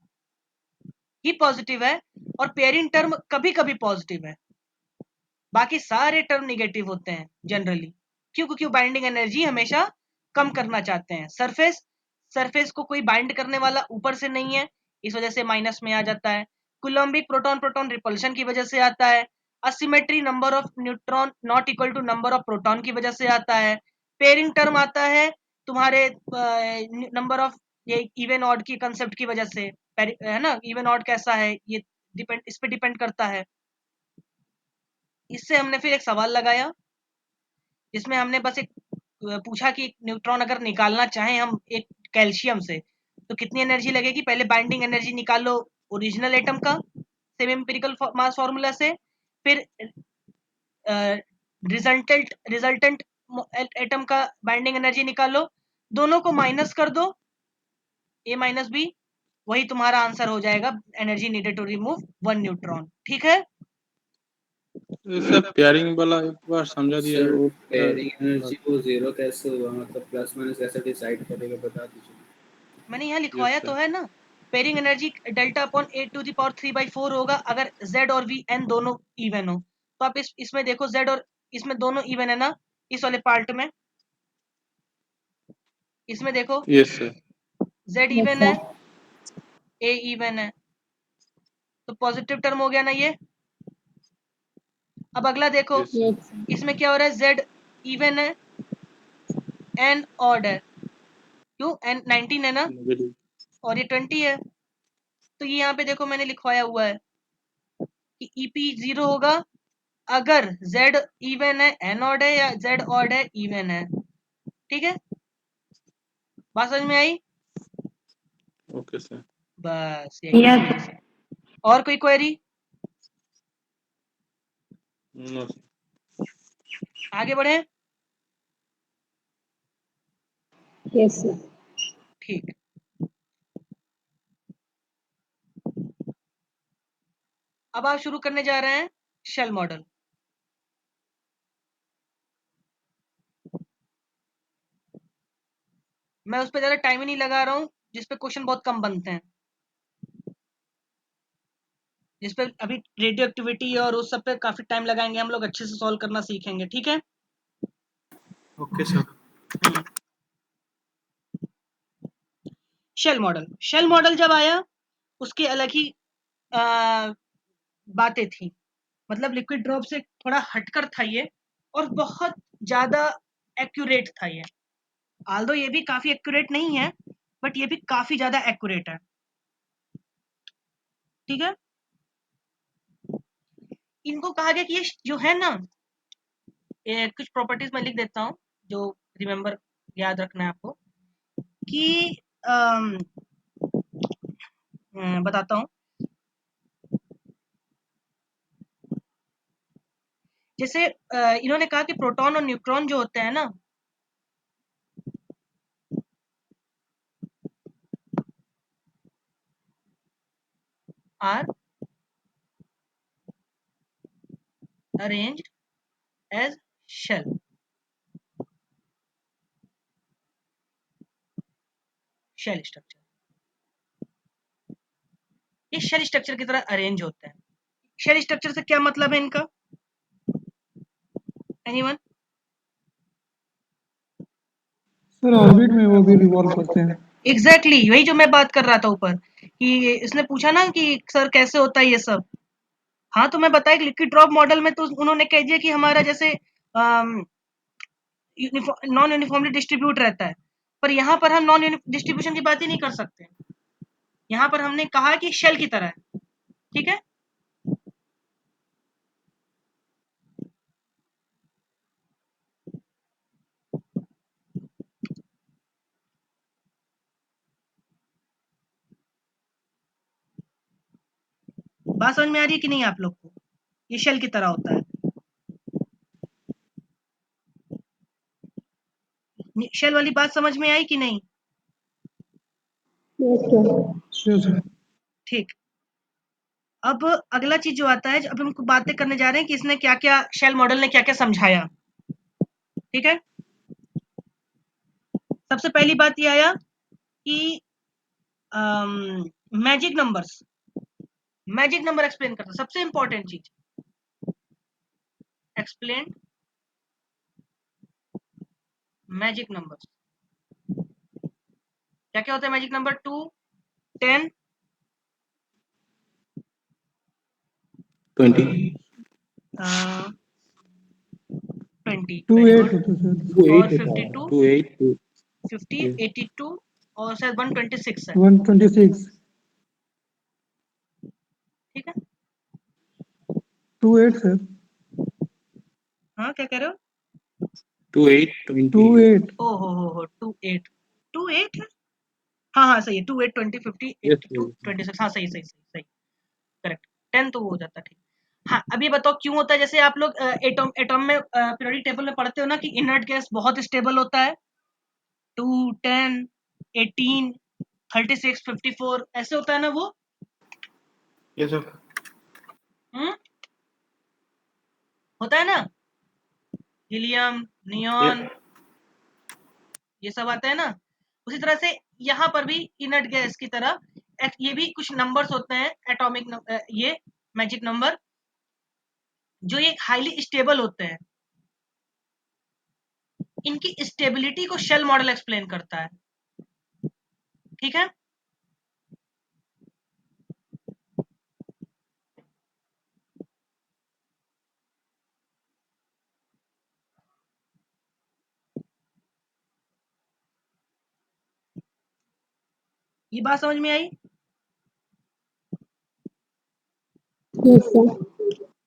ही पॉजिटिव है और पेयरिंग टर्म कभी कभी पॉजिटिव है, बाकी सारे टर्म निगेटिव होते हैं जनरली। क्यों? क्योंकि बाइंडिंग एनर्जी हमेशा कम करना चाहते हैं। सरफेस को कोई बाइंड करने वाला ऊपर से नहीं है, इस वजह से माइनस में आ जाता है। कूलम्बिक प्रोटॉन प्रोटॉन रिपल्शन की वजह से आता है। Asymmetry number of neutron not equal to number of proton की वजह से आता है। पेयरिंग टर्म आता है तुम्हारे नंबर ऑफ, ये इवन ऑड की कंसेप्ट की वजह से है ना। इवन ऑड कैसा है ये इस पे डिपेंड करता है। इससे हमने फिर एक सवाल लगाया, जिसमें हमने बस एक पूछा कि न्यूट्रॉन अगर निकालना चाहें हम एक कैल्शियम से, तो कितनी एनर्जी लगेगी। पहले बाइंडिंग एनर्जी निकालो ओरिजिनल एटम का सेमी एम्पिरिकल मास फार्मूला से, फिर रिजल्टेंट एटम का बाइंडिंग एनर्जी निकालो, दोनों को माइनस कर दो, ए माइनस बी, वही तुम्हारा आंसर हो जाएगा energy needed to remove 1 neutron. ठीक है। सर पेयरिंग वाला एक बार समझा दिया सर वो पेयरिंग एनर्जी को जीरो कैसे हुआ, मतलब प्लस माइनस कैसे डिसाइड करेगा, बता दीजिए। मैंने यहाँ लिखवाया तो है ना, पेयरिंग एनर्जी डेल्टा अपॉन 8⁴ होगा अगर z और v n दोनों इवन हो। तो आप इसमें देखो z और इसमें दोनों इवन है ना, इस वाले पार्ट में इसमें देखो यस सर। z इवन है, a इवन है, तो पॉजिटिव टर्म हो गया ना ये। अब अगला देखो, यस सर। इसमें क्या हो रहा है, z इवन है, n ऑड है। क्यों? n 19 है ना और ये 20 है। तो ये यहाँ पे देखो मैंने लिखवाया हुआ है कि EP 0 होगा अगर z इवन है, n ऑड है, या z ऑड है, इवन है। ठीक है, बात समझ में आई? Okay sir. बस यही इसी वजह से। और कोई क्वेरी? No sir. आगे बढ़े। Yes sir. ठीक, अब आप शुरू करने जा रहे हैं शेल मॉडल। मैं उस पर ज्यादा टाइम ही नहीं लगा रहा हूँ, जिसपे क्वेश्चन बहुत कम बनते हैं, जिसपे अभी रेडियो एक्टिविटी और उस सब पे काफी टाइम लगाएंगे हम लोग, अच्छे से सॉल्व करना सीखेंगे। ठीक है। Okay sir. शेल मॉडल जब आया उसकी अलग ही बातें थी, मतलब लिक्विड ड्रॉप से थोड़ा हटकर था ये, और बहुत ज्यादा एक्यूरेट था ये। आल्दो ये भी काफी एक्यूरेट नहीं है, बट ये भी काफी ज्यादा एक्यूरेट है। ठीक है। इनको कहा गया कि ये जो है ना, कुछ प्रॉपर्टीज मैं लिख देता हूँ जो रिमेम्बर, याद रखना है आपको कि अम, बताता हूँ। जैसे इन्होंने कहा कि प्रोटॉन और न्यूट्रॉन जो होते हैं ना, are arranged as shell. Shell structure, ये शेल स्ट्रक्चर की तरह अरेंज होते हैं। शेल स्ट्रक्चर से क्या मतलब है इनका? एनीवन? सर ऑर्बिट में वो भी रिवॉल्व करते हैं। एग्जैक्टली वही जो मैं बात कर रहा था ऊपर, कि इसने पूछा ना कि सर कैसे होता है ये सब। हाँ, तो मैं बताया लिक्विड ड्रॉप मॉडल में तो उन्होंने कह दिया कि हमारा जैसे नॉन यूनिफॉर्मली डिस्ट्रीब्यूट रहता है, पर यहाँ पर हम नॉन डिस्ट्रीब्यूशन की बात ही नहीं कर सकते। यहाँ पर हमने कहा कि शेल की तरह है, ठीक है। बात समझ में आ रही है कि नहीं आप लोग को? ये शेल की तरह होता है। शेल वाली बात समझ में आई कि नहीं? Yes sir. Yes sir. ठीक। अब अगला चीज जो आता है, अब हम बातें करने जा रहे हैं कि इसने क्या क्या, शेल मॉडल ने क्या क्या समझाया, ठीक है। सबसे पहली बात ये आया कि magic numbers, magic number explain करता, सबसे इंपॉर्टेंट चीज, एक्सप्लेन मैजिक नंबर्स। क्या क्या होता है मैजिक नंबर? 2, 10, 20, 20, 2 very 8 good. होता है सर। 28 और होता है, 52, 28, 50, 82 और शायद 126 है, 126। ठीक है। 28 सर। हाँ, क्या कह रहे हो? 28, 20. 28। ओ हो 28, 28 है। हाँ हाँ सही है, 28, 20, 50, Yes, 82, yes. 26। हाँ सही सही सही सही, करेक्ट। 10 तो वो हो जाता है, ठीक। हाँ, अब ये बताओ क्यों होता है? जैसे आप लोग एटॉम एटॉम में पीरियोडिक टेबल में पढ़ते हो ना कि इनर्ट गैस बहुत स्टेबल होता है, 2, 10, 18, 36, 54 ऐसे होता है ना वो। Yes, sir. हम्म, होता है ना, हीलियम, नियॉन, Yep. ये सब आता है ना। उसी तरह से यहाँ पर भी इनर्ट गैस की तरह ये भी कुछ नंबर्स होते हैं एटॉमिक, ये मैजिक नंबर, जो ये हाईली स्टेबल होते हैं। इनकी स्टेबिलिटी को शेल मॉडल एक्सप्लेन करता है, ठीक है। ये बात समझ में आई? Yes sir.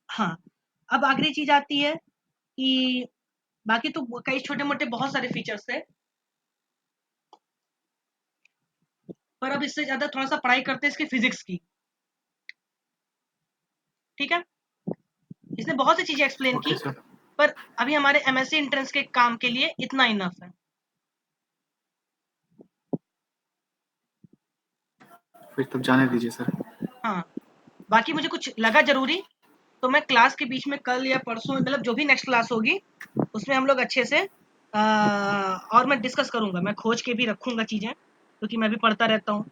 हाँ, अब आखिरी चीज आती है कि बाकी तो कई छोटे मोटे बहुत सारे फीचर्स थे, पर अब इससे ज्यादा थोड़ा सा पढ़ाई करते हैं इसकी फिजिक्स की, ठीक है। इसने बहुत सी चीजें एक्सप्लेन की, Okay, sir. पर अभी हमारे एमएससी एंट्रेंस के काम के लिए इतना इनफ है। फिर तब जाने दीजिए सर। हाँ, बाकी मुझे कुछ लगा जरूरी तो मैं क्लास के बीच में कल या परसों, मतलब जो भी नेक्स्ट क्लास होगी उसमें हम लोग अच्छे से और मैं डिस्कस करूंगा, मैं खोज के भी रखूंगा चीजें, क्योंकि मैं भी पढ़ता रहता हूँ।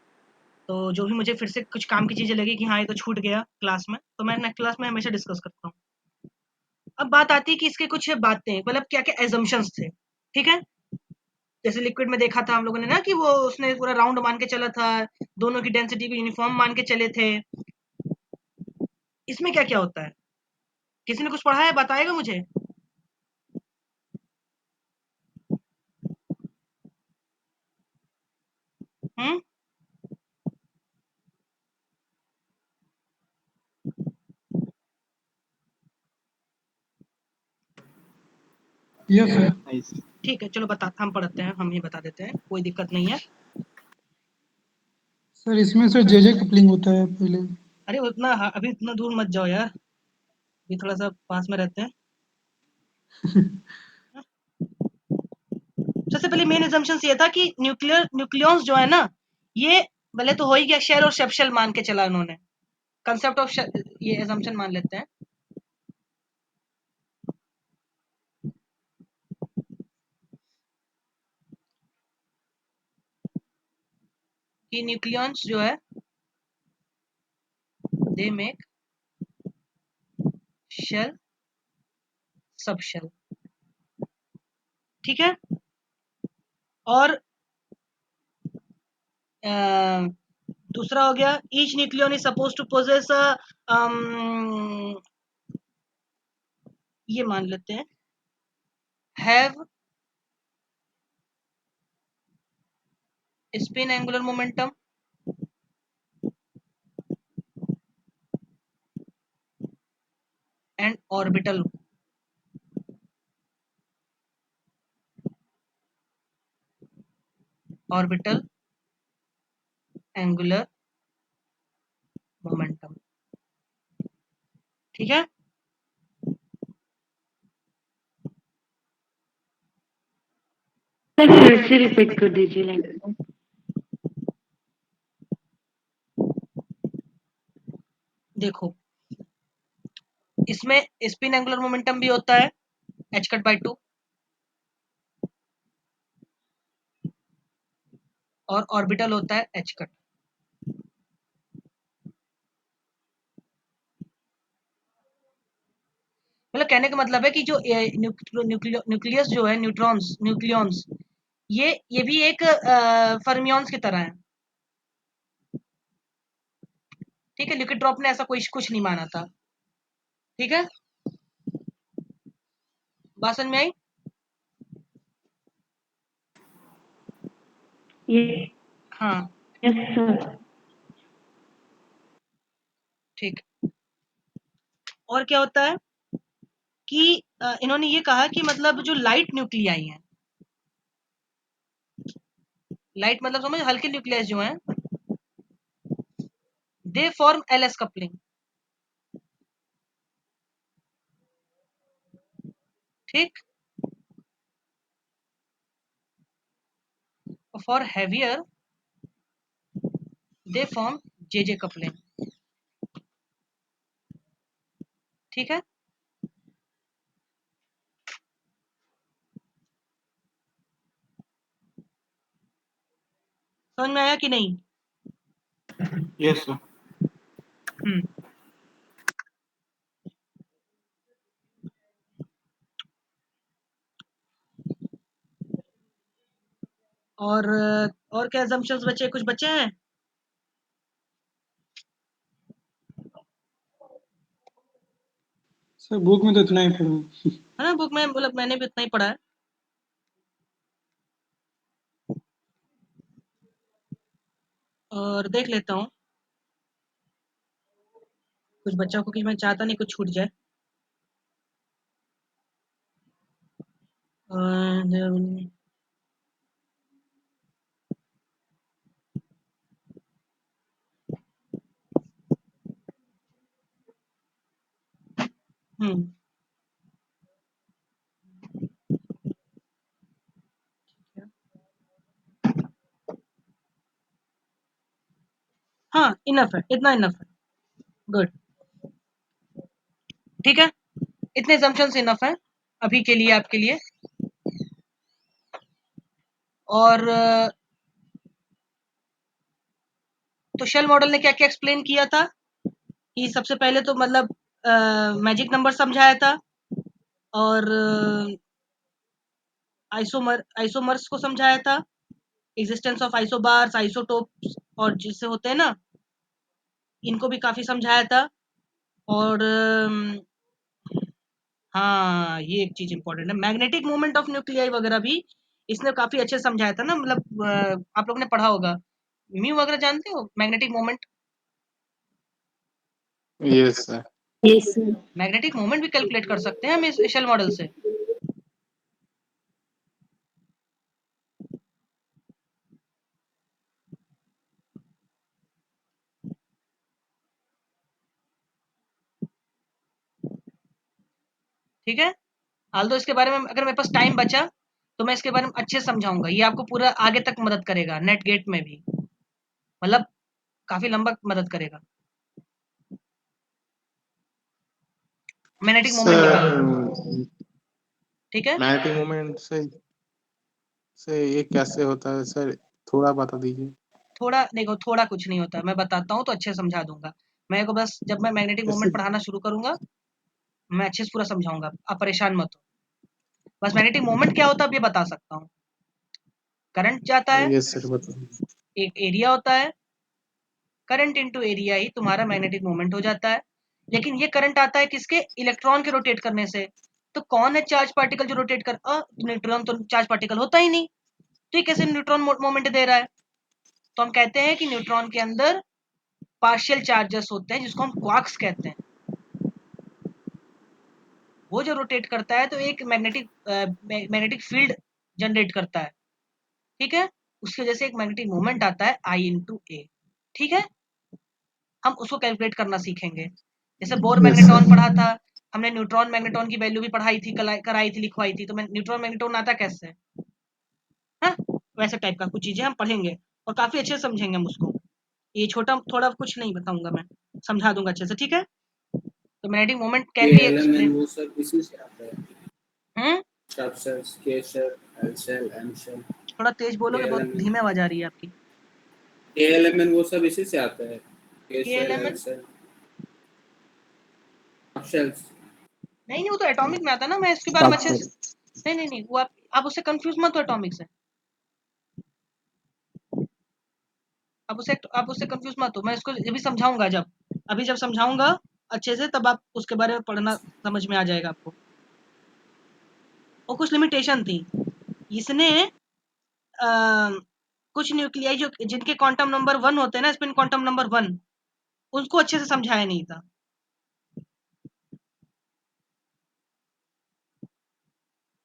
तो जो भी मुझे फिर से कुछ काम की चीजें लगी कि हाँ ये तो छूट गया क्लास में, तो मैं नेक्स्ट क्लास में हमेशा डिस्कस करता हूँ। अब बात आती है कि इसके कुछ बातें, मतलब क्या क्या एजम्पशंस थे, ठीक है। जैसे लिक्विड में देखा था हम लोगों ने ना कि वो उसने पूरा राउंड मान के चला था, दोनों की डेंसिटी भी यूनिफॉर्म मान के चले थे। इसमें क्या क्या होता है? किसी ने कुछ पढ़ा है, बताएगा मुझे? हम्म, यस सर। नाइस। ठीक है, चलो हम पढ़ते हैं, हम ही बता देते हैं, कोई दिक्कत नहीं है। सर इसमें सर जे कपलिंग होता है पहले। अरे उतना अभी इतना दूर मत जाओ यार, अभी थोड़ा सा पास में रहते हैं। सबसे पहले मेन assumptions ये था कि न्यूक्लियॉन्स जो है ना, ये भले तो हो ही गया, शेल और शेल मान के चला उन्होंने, कंसेप्ट ऑफ ये assumption मान लेते हैं कि न्यूक्लियॉन्स जो है they make shell sub shell, ठीक है। और दूसरा हो गया each nucleon is suppose to possess ये मान लेते हैं have spin angular momentum and orbital angular momentum, ठीक है। फिर से रिपीट कर दीजिए लाइन। देखो इसमें स्पिन एंगुलर मोमेंटम भी होता है h कट बाय 2 और ऑर्बिटल होता है h कट। मतलब कहने का मतलब है कि जो न्यूक्लियस जो है न्यूक्लियॉन्स ये भी एक फर्मियंस की तरह है, ठीक है। लिक्विड ड्रॉप ने ऐसा कुछ नहीं माना था, ठीक है। बात समझ में आई? हाँ यस सर। ठीक। और क्या होता है कि इन्होंने ये कहा कि मतलब जो लाइट न्यूक्लियाई हैं, लाइट मतलब समझ, हल्के न्यूक्लियस जो हैं, दे फॉर्म एलएस कपलिंग, ठीक। For heavier they form JJ coupling, ठीक है। समझ में आया कि नहीं? Yes sir. हम्म। और क्या assumptions बचे, कुछ बचे हैं? सर बुक में तो इतना ही पढ़ा। है ना, बुक में मतलब मैंने भी उतना ही पढ़ा है। और देख लेता हूँ कुछ बच्चों को, कि मैं चाहता नहीं कुछ छूट जाए। और हम्म, हाँ इनफ है, इतना इनफ है, गुड, ठीक है। इतने assumptions इनफ है अभी के लिए, आपके लिए। और तो शेल मॉडल ने क्या क्या एक्सप्लेन किया था कि सबसे पहले तो मतलब मैजिक नंबर समझाया था, और आइसोमर्स को समझाया था, एग्जिस्टेंस ऑफ आइसोबार्स, आइसोटोप्स और जिससे होते हैं ना, इनको भी काफी समझाया था। और हाँ ये एक चीज इंपॉर्टेंट है, मैग्नेटिक मोमेंट ऑफ न्यूक्लियाई वगैरह भी इसने काफी अच्छे समझाया था ना। मतलब आप लोग ने पढ़ा होगा, म्यू वगैरह जानते हो, magnetic moment. Yes sir. Yes sir. Magnetic moment भी कैलकुलेट कर सकते हैं हम इस शेल मॉडल से। ठीक है, हाल तो इसके बारे में अगर मेरे पास टाइम बचा तो मैं इसके बारे में अच्छे से समझाऊंगा, ये आपको पूरा आगे तक मदद करेगा, नेट गेट में भी मतलब काफी लंबा मदद करेगा। मैग्नेटिक मोमेंट निकालना, सर ठीक है। मैग्नेटिक मोमेंट से ये कैसे होता है सर, थोड़ा बता दीजिए। थोड़ा देखो, थोड़ा कुछ नहीं होता, मैं बताता हूँ तो अच्छे से समझा दूंगा। मेरे को बस जब मैं मैग्नेटिक इससे मोमेंट पढ़ाना शुरू करूंगा मैं अच्छे से पूरा समझाऊंगा, आप परेशान मत हो। बस मैग्नेटिक मोमेंट क्या होता है अब ये बता सकता हूँ। करंट जाता है, ये सर बता। एक एरिया होता है, करंट इनटू एरिया ही तुम्हारा मैग्नेटिक मोमेंट हो जाता है। लेकिन ये करंट आता है किसके, इलेक्ट्रॉन के रोटेट करने से। तो कौन है चार्ज पार्टिकल जो रोटेट कर, न्यूट्रॉन तो चार्ज पार्टिकल होता ही नहीं, तो ये कैसे न्यूट्रॉन मोमेंट दे रहा है। तो हम कहते हैं कि न्यूट्रॉन के अंदर पार्शियल चार्जेस होते हैं जिसको हम क्वार्क्स कहते हैं। वो जो रोटेट करता है तो एक मैग्नेटिक फील्ड जनरेट करता है, ठीक है। उसकी वजह से एक मैग्नेटिक मोमेंट आता है I इंटू ए, ठीक है। हम उसको कैलकुलेट करना सीखेंगे, जैसे बोर मैग्नेटॉन पढ़ा था हमने, न्यूट्रॉन मैग्नेटॉन की वैल्यू भी पढ़ाई थी, कराई थी, लिखवाई थी। तो न्यूट्रॉन मैग्नेटॉन आता कैसे, हाँ वैसे टाइप का कुछ चीजें हम पढ़ेंगे और काफी अच्छे से समझेंगे हम उसको। ये छोटा थोड़ा कुछ नहीं बताऊंगा, मैं समझा दूंगा अच्छे से, ठीक है। तो magnetic moment can be KLM explain. वो सब इसी से आता है। Sub shells, K shell, L shell, M shell, थोड़ा तेज बोलोगे, बहुत KLM धीमे आवाज आ रही है आपकी। KLM वो सब इसी से आता है। K के सेल, L एलिमेंट सेल, सब सेल्स। नहीं, वो तो एटॉमिक में आता है ना, मैं इसके बारे में अच्छे से नहीं, वो आप उससे कंफ्यूज मत हो एटॉमिक से, आप उससे कंफ्यूज मत हो। मैं इसको ये भी समझाऊंगा, जब समझाऊंगा अच्छे से तब आप उसके बारे में पढ़ना समझ में आ जाएगा आपको। और कुछ लिमिटेशन थी इसने, कुछ न्यूक्लियाई जो जिनके क्वांटम नंबर 1 होते हैं ना, स्पिन क्वांटम नंबर 1, उसको अच्छे से समझाया नहीं था।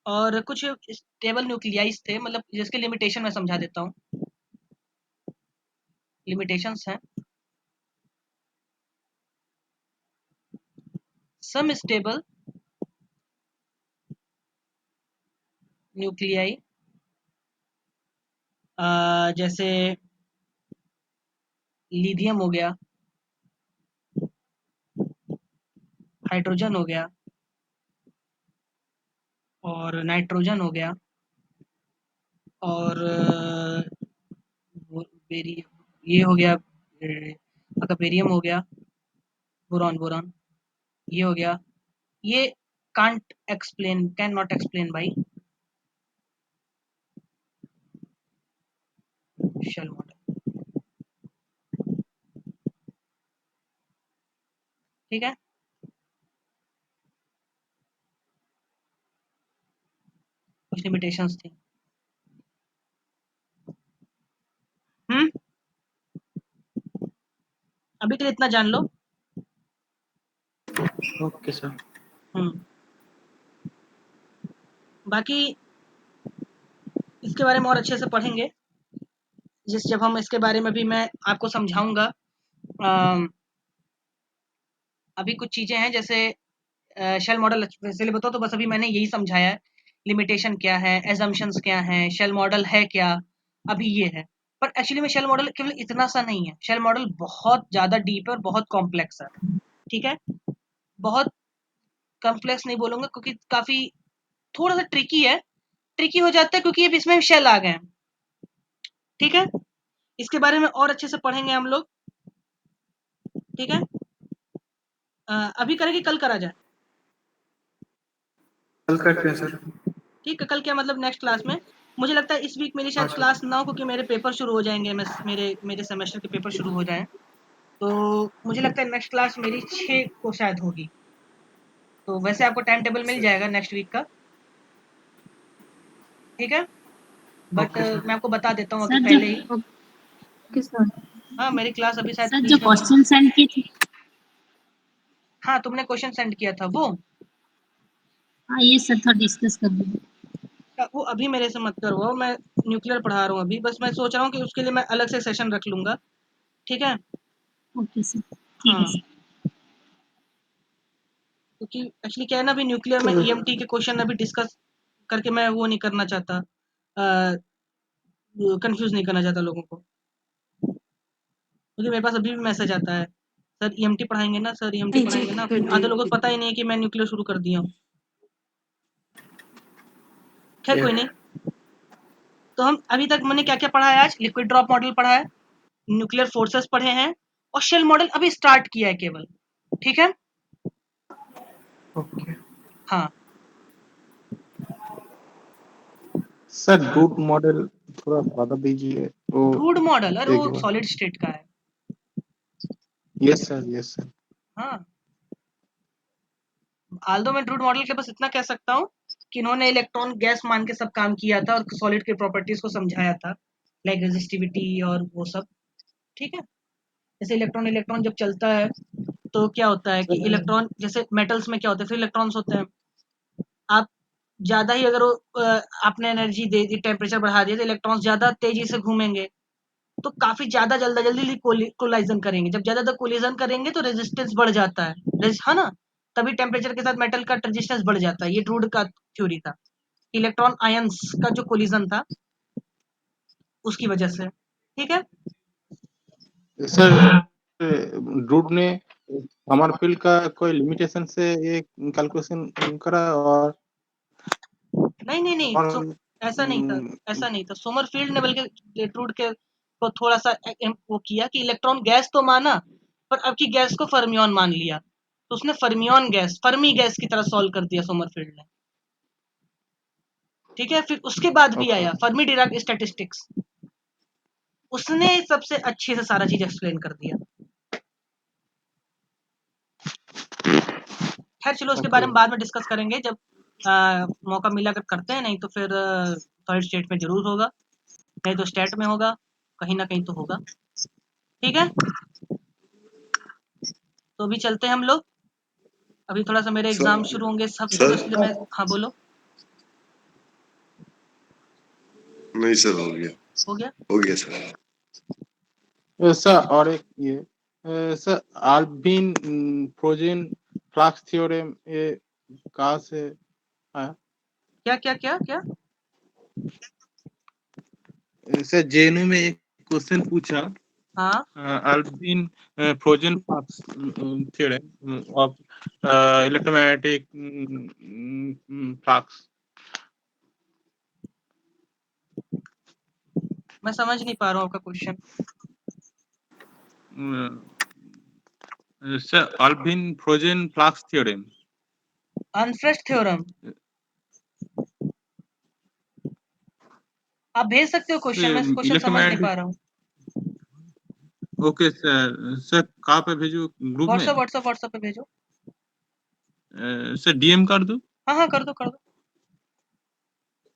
और कुछ स्टेबल न्यूक्लियाइज थे, मतलब जिसके लिमिटेशन मैं समझा देता हूँ। लिमिटेशंस हैं, सम स्टेबल न्यूक्लियाई जैसे लिथियम हो गया, हाइड्रोजन हो गया, और नाइट्रोजन हो गया, और ये हो गया, बेरियम हो गया, बोरॉन ये हो गया। ये cannot explain by shell model, ठीक है। कुछ लिमिटेशंस थी। अभी के लिए इतना जान लो। Okay sir. बाकी इसके बारे में और अच्छे से पढ़ेंगे, जब हम इसके बारे में भी मैं आपको समझाऊंगा। अभी कुछ चीजें हैं जैसे शेल मॉडल वैसे बताओ, तो बस अभी मैंने यही समझाया है, लिमिटेशन क्या है, एजम्पशंस क्या हैं, शेल मॉडल है क्या, अभी ये है। पर एक्चुअली में शेल मॉडल केवल इतना सा नहीं है, शेल मॉडल बहुत ज्यादा डीप है और बहुत कॉम्प्लेक्स है, ठीक है। बहुत कॉम्प्लेक्स नहीं बोलूंगा क्योंकि काफी थोड़ा सा ट्रिकी है, ट्रिकी हो जाता है क्योंकि अब इसमें शेल आ गए हैं, ठीक है। इसके बारे में और अच्छे से पढ़ेंगे हम लोग, ठीक है। अभी करें कि कल करा जाए, कल करते हैं सर। ठीक है। कल क्या मतलब नेक्स्ट क्लास में, मुझे लगता है इस वीक मेरी शायद क्लास ना हो क्योंकि मेरे पेपर शुरू हो जाएंगे, मेरे सेमेस्टर के पेपर शुरू हो जाएं, तो मुझे लगता है नेक्स्ट क्लास मेरी 6 को शायद होगी। तो वैसे आपको टाइम टेबल मिल जाएगा नेक्स्ट वीक का, ठीक है। But okay sir. मैं आपको बता देता हूँ अभी सर पहले ही। जब ओके सर, हाँ, मेरी क्लास अभी शायद सर जो बीच में क्वेश्चन सेंड किए थे, हाँ, तुमने क्वेश्चन सेंड किया था वो, हाँ ये सर थोड़ा डिस्कस कर लीजिए। वो अभी मेरे से मत करवाओ, मैं न्यूक्लियर पढ़ा रहा हूँ अभी, बस मैं सोच रहा हूँ कि उसके लिए मैं अलग से सेशन रख लूंगा, ठीक है। ओके सर, ठीक है हाँ, सर। क्योंकि एक्चुअली क्या है ना, अभी न्यूक्लियर में ईएमटी के क्वेश्चन अभी डिस्कस करके मैं वो नहीं करना चाहता, कंफ्यूज नहीं करना चाहता लोगों को, क्योंकि मेरे पास अभी भी मैसेज आता है, सर ईएमटी पढ़ाएंगे ना, सर ईएमटी नहीं जी, पढ़ाएंगे ना। कर आधे लोगों दी। को पता ही नहीं है कि मैं न्यूक्लियर शुरू कर दिया हूँ। खैर कोई नहीं। तो हम अभी तक मैंने क्या क्या पढ़ा है आज? लिक्विड ड्रॉप मॉडल पढ़ा है, न्यूक्लियर फोर्सेस पढ़े हैं, और शेल मॉडल अभी स्टार्ट किया है केवल। ठीक है, ओके हाँ। सर रूट मॉडल थोड़ा बता दीजिए वो रूट मॉडल, अरे एक वो बार। सॉलिड स्टेट का है। Yes sir. हाँ, आल्दो मैं रूट मॉडल के बस इतना कह सकता हूँ कि इन्होंने इलेक्ट्रॉन गैस मान के सब काम किया था और सॉलिड की प्रॉपर्टीज को समझाया था, लाइक रेजिस्टिविटी और वो सब। ठीक है, जैसे इलेक्ट्रॉन इलेक्ट्रॉन जब चलता है तो क्या होता है कि इलेक्ट्रॉन, जैसे मेटल्स में क्या होता है, फिर इलेक्ट्रॉन्स होते हैं। आप ज्यादा ही अगर आपने एनर्जी दे दी, टेम्परेचर बढ़ा दिया, तो इलेक्ट्रॉन्स ज्यादा तेजी से घूमेंगे, तो काफी ज्यादा जल्दी कोलिजन करेंगे। जब ज्यादा कोलिजन करेंगे तो रेजिस्टेंस बढ़ जाता है, है ना, तभी टेम्परेचर के साथ मेटल का रेजिस्टेंस बढ़ जाता है। ये रूड का थ्योरी था, इलेक्ट्रॉन आयंस का जो कोलिजन था उसकी वजह से। ठीक है, सर रूट ने हमारे फील्ड का कोई लिमिटेशन से ये कैलकुलेशन करा और नहीं ऐसा नहीं था, ऐसा नहीं था। सोमरफील्ड ने बल्कि रूड के को थोड़ा सा वो किया कि इलेक्ट्रॉन गैस तो माना, पर अब की गैस को फर्मियन मान लिया, तो उसने फर्मियन गैस, फर्मी गैस की तरह सॉल्व कर दिया सोमरफील्ड ने। ठीक है, फिर उसके बाद भी आया फर्मी डिराक स्टैटिस्टिक्स, उसने सबसे अच्छे से सारा चीज एक्सप्लेन कर दिया। खैर चलो, उसके बारे में बाद में डिस्कस करेंगे जब मौका मिला कर करते हैं, नहीं तो फिर थर्ड स्टेट में जरूर होगा, नहीं तो स्टेट में होगा, कहीं ना कहीं तो होगा। ठीक है, तो अभी चलते हैं हम लोग, अभी थोड़ा सा मेरे एग्जाम शुरू होंगे सब, तो इसलिए मैं, हाँ बोलो। नहीं सर, हो गया हो गया? सर। सर और एक ये sir Alfven frozen flux theorem ये कहाँ से आया? क्या क्या क्या क्या? सर जेएनयू में एक क्वेश्चन पूछा, हाँ, Alfven frozen flux theorem of electromagnetic flux. मैं समझ नहीं पा रहा हूँ आपका question. Sir Alfven frozen flux theorem, अनफ्रेश थ्योरम, आप भेज सकते हो क्वेश्चन, मैं क्वेश्चन समझ नहीं पा रहा हूँ। ओके सर कहाँ पे भेजू, ग्रुप में? व्हाट्सएप पे भेजो। सर डीएम कर दूं? हाँ कर दो।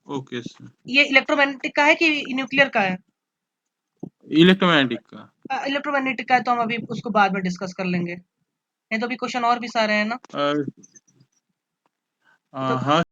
Okay sir. ये इलेक्ट्रोमैग्नेटिक का है कि न्यूक्लियर का है? इलेक्ट्रोमैग्नेटिक का। इलेक्ट्रोमैग्नेटिक का है, तो हम अभी उसको बाद में डिस्कस कर लेंगे, नहीं तो अभी क्वेश्चन और भी सारे हैं ना। हाँ